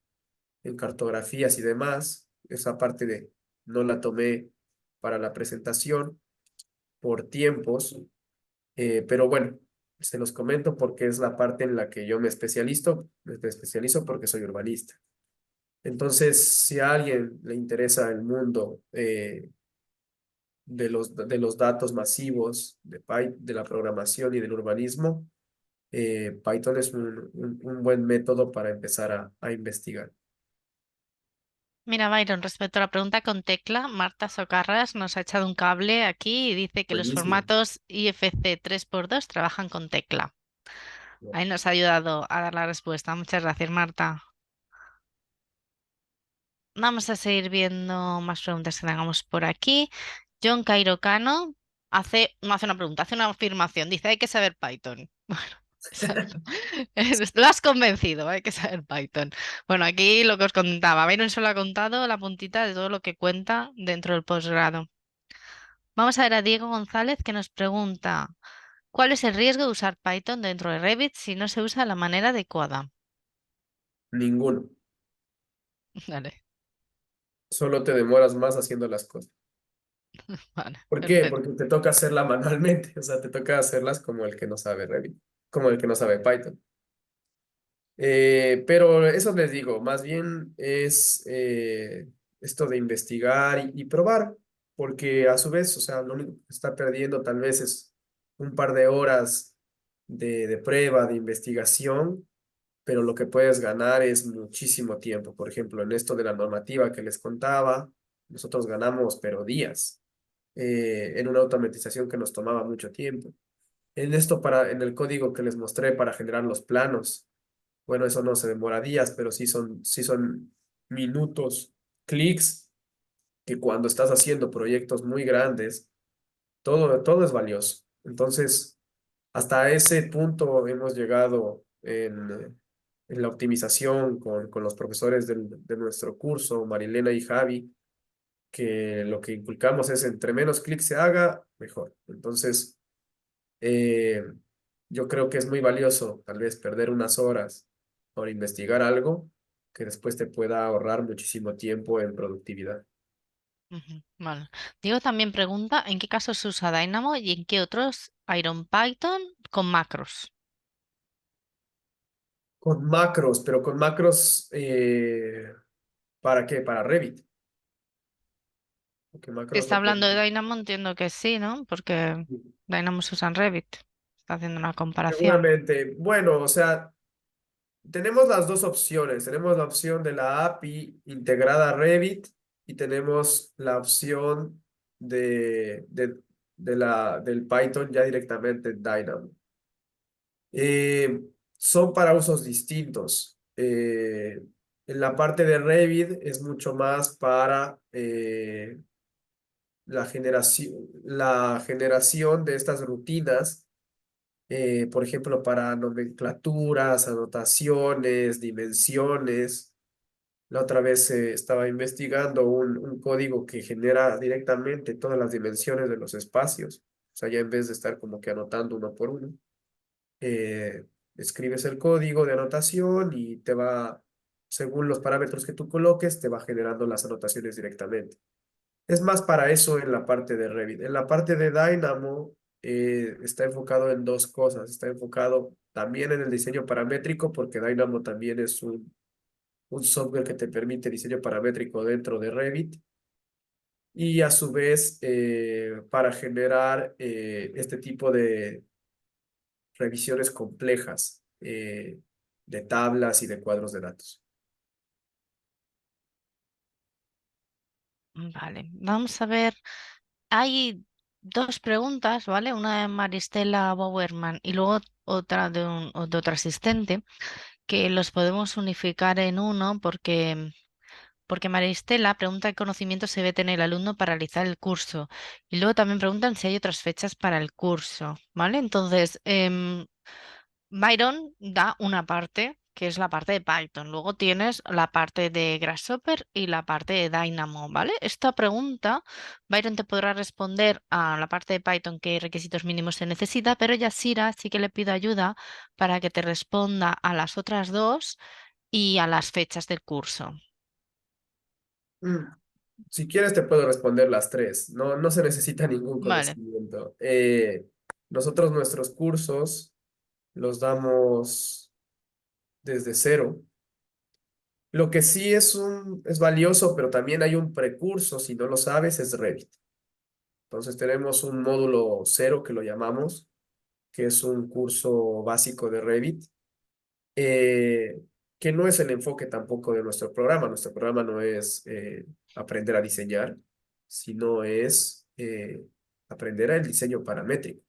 en cartografías y demás. Esa parte no la tomé para la presentación por tiempos, pero bueno, se los comento porque es la parte en la que yo me especializo porque soy urbanista. Entonces, si a alguien le interesa el mundo de los datos masivos, de la programación y del urbanismo, Python es un buen método para empezar a investigar. Mira, Byron, respecto a la pregunta con tecla, Marta Socarras nos ha echado un cable aquí y dice que los Buenísimo. formatos IFC 3x2 trabajan con tecla. Ahí nos ha ayudado a dar la respuesta. Muchas gracias, Marta. Vamos a seguir viendo más preguntas que tengamos por aquí. John Cairo Cano no hace una pregunta, hace una afirmación. Dice, hay que saber Python. Exacto. Lo has convencido, hay que saber Python. Bueno, aquí lo que os contaba, Byron solo ha contado la puntita de todo lo que cuenta dentro del posgrado. Vamos a ver a Diego González que nos pregunta, ¿cuál es el riesgo de usar Python dentro de Revit si no se usa de la manera adecuada? Ninguno. Vale, Solo te demoras más haciendo las cosas. vale, ¿Por qué? perfecto. Porque te toca hacerla manualmente. O sea, te toca hacerlas como el que no sabe Revit, como el que no sabe Python. Pero eso les digo, más bien es esto de investigar y probar, porque a su vez, o sea, lo único que está perdiendo tal vez es un par de horas de prueba, de investigación, pero lo que puedes ganar es muchísimo tiempo. Por ejemplo, en esto de la normativa que les contaba, nosotros ganamos, pero días, en una automatización que nos tomaba mucho tiempo. En el código que les mostré para generar los planos. Bueno, eso no se demora días, pero sí son minutos, clics, que cuando estás haciendo proyectos muy grandes, todo es valioso. Entonces, hasta ese punto hemos llegado en la optimización con los profesores de nuestro curso, Marilena y Javi, que lo que inculcamos es entre menos clics se haga, mejor. Entonces, eh, yo creo que es muy valioso tal vez perder unas horas por investigar algo que después te pueda ahorrar muchísimo tiempo en productividad. Ujú, vale. Diego también pregunta en qué casos se usa Dynamo y en qué otros IronPython con macros. Con macros, pero con macros, ¿para qué? Para Revit. ¿Qué Si macros está lo hablando podemos? de Dynamo, entiendo que sí, ¿no? Porque Dynamo se usa en Revit. Está haciendo una comparación. Seguramente. Bueno, o sea, tenemos las dos opciones. Tenemos la opción de la API integrada a Revit y tenemos la opción del Python ya directamente en Dynamo. Eh, Son para usos distintos. En la parte de Revit es mucho más para la generación de estas rutinas, por ejemplo, para nomenclaturas, anotaciones, dimensiones. La otra vez estaba investigando un código que genera directamente todas las dimensiones de los espacios. O sea, ya en vez de estar como que anotando uno por uno, eh, escribes el código de anotación y te va, según los parámetros que tú coloques, te va generando las anotaciones directamente. Es más para eso en la parte de Revit. En la parte de Dynamo está enfocado en dos cosas. Está enfocado también en el diseño paramétrico, porque Dynamo también es un software que te permite diseño paramétrico dentro de Revit. Y a su vez, para generar este tipo de revisiones complejas de tablas y de cuadros de datos. Vale, vamos a ver. Hay dos preguntas, ¿vale? Una de Maristela Bowerman y luego otra de otro asistente, que los podemos unificar en uno porque Maristela pregunta qué conocimiento se debe tener el alumno para realizar el curso. Y luego también preguntan si hay otras fechas para el curso, ¿vale? Entonces, Byron da una parte, que es la parte de Python. Luego tienes la parte de Grasshopper y la parte de Dynamo, ¿vale? Esta pregunta, Byron te podrá responder a la parte de Python qué requisitos mínimos se necesita, pero Yasira sí que le pido ayuda para que te responda a las otras dos y a las fechas del curso. Mm, Si quieres, te puedo responder las tres. No, no se necesita ningún Vale. conocimiento. Nosotros nuestros cursos los damos desde cero. Lo que sí es valioso, pero también hay un precurso, si no lo sabes, es Revit. Entonces tenemos un módulo cero que lo llamamos, que es un curso básico de Revit, eh, que no es el enfoque tampoco de nuestro programa. Nuestro programa no es aprender a diseñar, sino es aprender el diseño paramétrico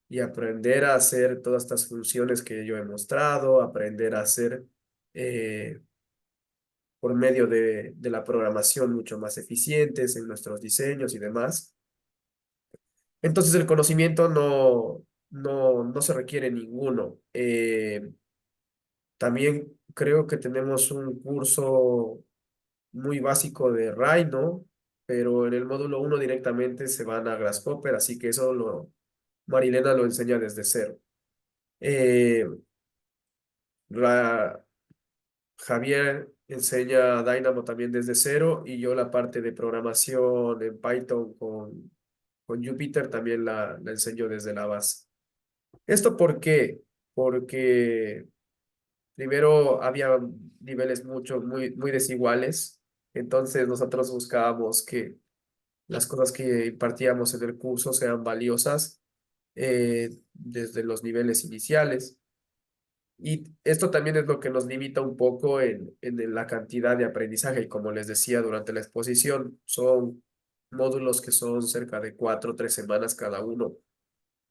y aprender a hacer todas estas funciones que yo he mostrado, aprender a hacer eh, por medio de la programación mucho más eficientes en nuestros diseños y demás. Entonces el conocimiento no se requiere ninguno. También creo que tenemos un curso muy básico de Rhino, pero en el módulo uno directamente se van a Grasshopper, así que Marilena lo enseña desde cero. Eh, la, Javier enseña Dynamo también desde cero y yo la parte de programación en Python con Jupyter también la enseño desde la base. ¿Esto por qué? Porque primero había niveles muy desiguales, entonces nosotros buscábamos que las cosas que impartíamos en el curso sean valiosas desde los niveles iniciales. Y esto también es lo que nos limita un poco en la cantidad de aprendizaje. Y como les decía durante la exposición, son módulos que son cerca de 4 o 3 semanas cada uno.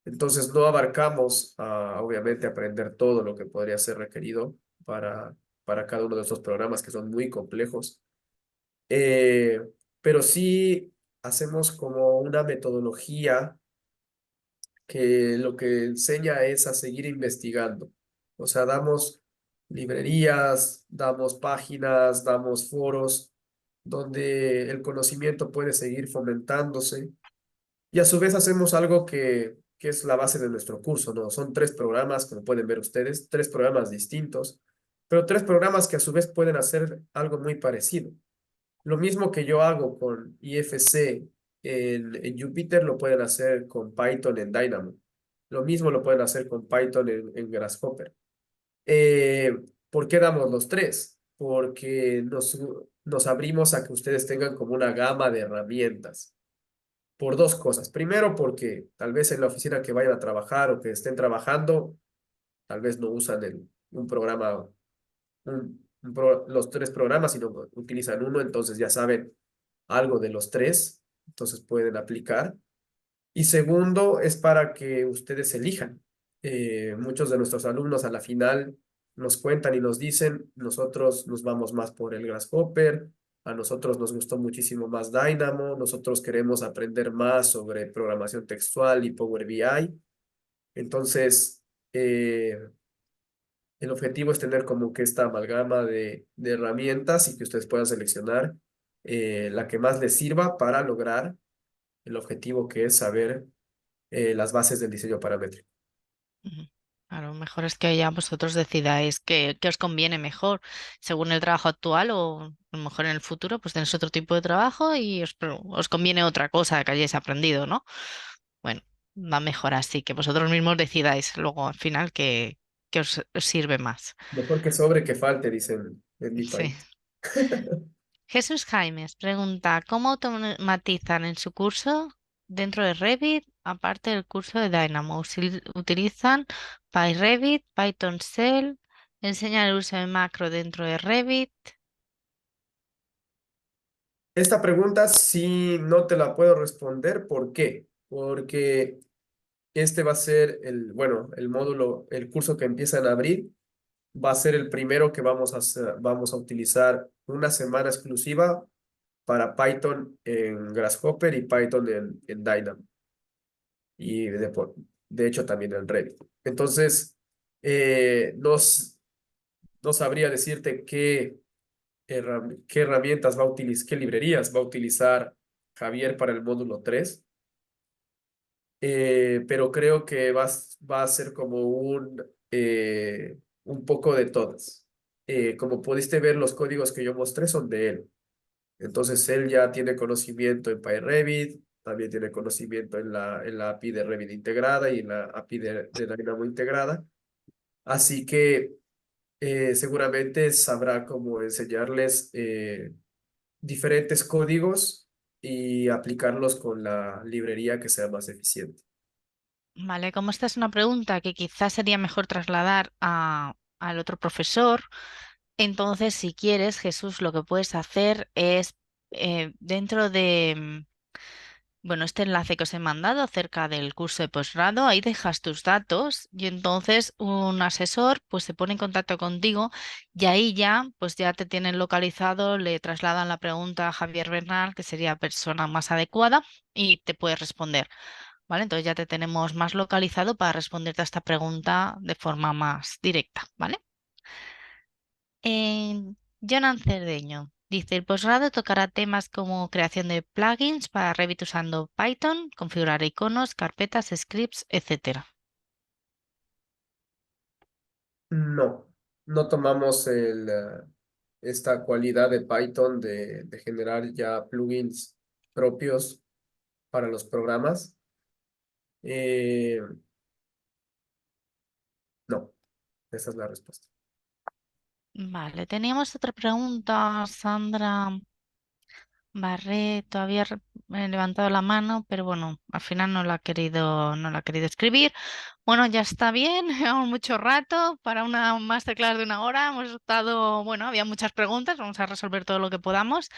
Entonces no abarcamos, obviamente, aprender todo lo que podría ser requerido para para cada uno de estos programas que son muy complejos. Eh, pero sí hacemos como una metodología que lo que enseña es a seguir investigando. O sea, damos librerías, damos páginas, damos foros donde el conocimiento puede seguir fomentándose. Y a su vez hacemos algo que es la base de nuestro curso, ¿no? Son tres programas, como pueden ver ustedes, tres programas distintos, pero tres programas que a su vez pueden hacer algo muy parecido. Lo mismo que yo hago con IFC en Jupyter, lo pueden hacer con Python en Dynamo. Lo mismo lo pueden hacer con Python en Grasshopper. Eh, ¿Por qué damos los tres? Porque nos abrimos a que ustedes tengan como una gama de herramientas. Por dos cosas. Primero, porque tal vez en la oficina que vayan a trabajar o que estén trabajando, tal vez no usan un programa, los tres programas, sino utilizan uno, entonces ya saben algo de los tres, entonces pueden aplicar. Y segundo, es para que ustedes elijan. Muchos de nuestros alumnos a la final nos cuentan y nos dicen, nosotros nos vamos más por el Grasshopper, a nosotros nos gustó muchísimo más Dynamo, nosotros queremos aprender más sobre programación textual y Power BI. Entonces, el objetivo es tener como que esta amalgama de herramientas y que ustedes puedan seleccionar la que más les sirva para lograr el objetivo que es saber las bases del diseño paramétrico. Ujú. Claro, mejor es que ya vosotros decidáis qué os conviene mejor según el trabajo actual o a lo mejor en el futuro pues tenéis otro tipo de trabajo y os conviene otra cosa que hayáis aprendido, ¿no? Bueno, va mejor así, que vosotros mismos decidáis luego al final qué os sirve más. Mejor que sobre que falte, dicen en mi Sí. país. Jesús Jaimes pregunta, ¿cómo automatizan en su curso dentro de Revit, aparte del curso de Dynamo? ¿Utilizan PyRevit, Python Shell? ¿Enseñan el uso de macro dentro de Revit? Esta pregunta sí no te la puedo responder. ¿Por qué? Porque este va a ser bueno, el módulo, el curso que empieza en abril, va a ser el primero que vamos a vamos a utilizar una semana exclusiva para Python en Grasshopper y Python en Dynamo. Y de hecho también en Revit. Entonces, no, no sabría decirte qué herramientas va a utilizar, qué librerías va a utilizar Javier para el módulo 3, pero creo que va a ser como un poco de todas. Como pudiste ver, los códigos que yo mostré son de él. Entonces, él ya tiene conocimiento en PyRevit, también tiene conocimiento en la API de Revit integrada y en la API de Dynamo integrada. Así que seguramente sabrá cómo enseñarles diferentes códigos y aplicarlos con la librería que sea más eficiente. Vale, como esta es una pregunta que quizás sería mejor trasladar al otro profesor, entonces si quieres, Jesús, lo que puedes hacer es dentro de bueno, este enlace que os he mandado acerca del curso de posgrado, ahí dejas tus datos y entonces un asesor pues se pone en contacto contigo y ahí ya pues ya te tienen localizado, le trasladan la pregunta a Javier Bernal, que sería la persona más adecuada y te puede responder, ¿vale? Entonces ya te tenemos más localizado para responderte a esta pregunta de forma más directa, ¿vale? Jonan Cerdeño dice, el posgrado tocará temas como creación de plugins para Revit usando Python, configurar iconos, carpetas, scripts, etcétera. No, no tomamos esta cualidad de Python de generar ya plugins propios para los programas. Eh, no, esa es la respuesta. Vale, teníamos otra pregunta, Sandra Barreto había levantado la mano, pero bueno, al final no la ha querido escribir. Bueno, ya está bien, llevamos mucho rato para una masterclass de una hora. Hemos estado, bueno, había muchas preguntas, vamos a resolver todo lo que podamos.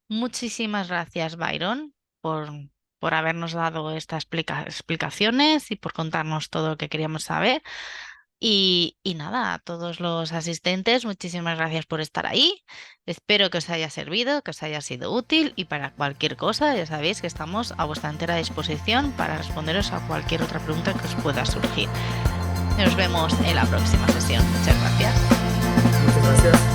Muchísimas gracias, Byron, por habernos dado estas explicaciones y por contarnos todo lo que queríamos saber. Y nada, a todos los asistentes, muchísimas gracias por estar ahí. Espero que os haya servido, que os haya sido útil y para cualquier cosa ya sabéis que estamos a vuestra entera disposición para responderos a cualquier otra pregunta que os pueda surgir. Nos vemos en la próxima sesión. Muchas gracias. Muchas gracias.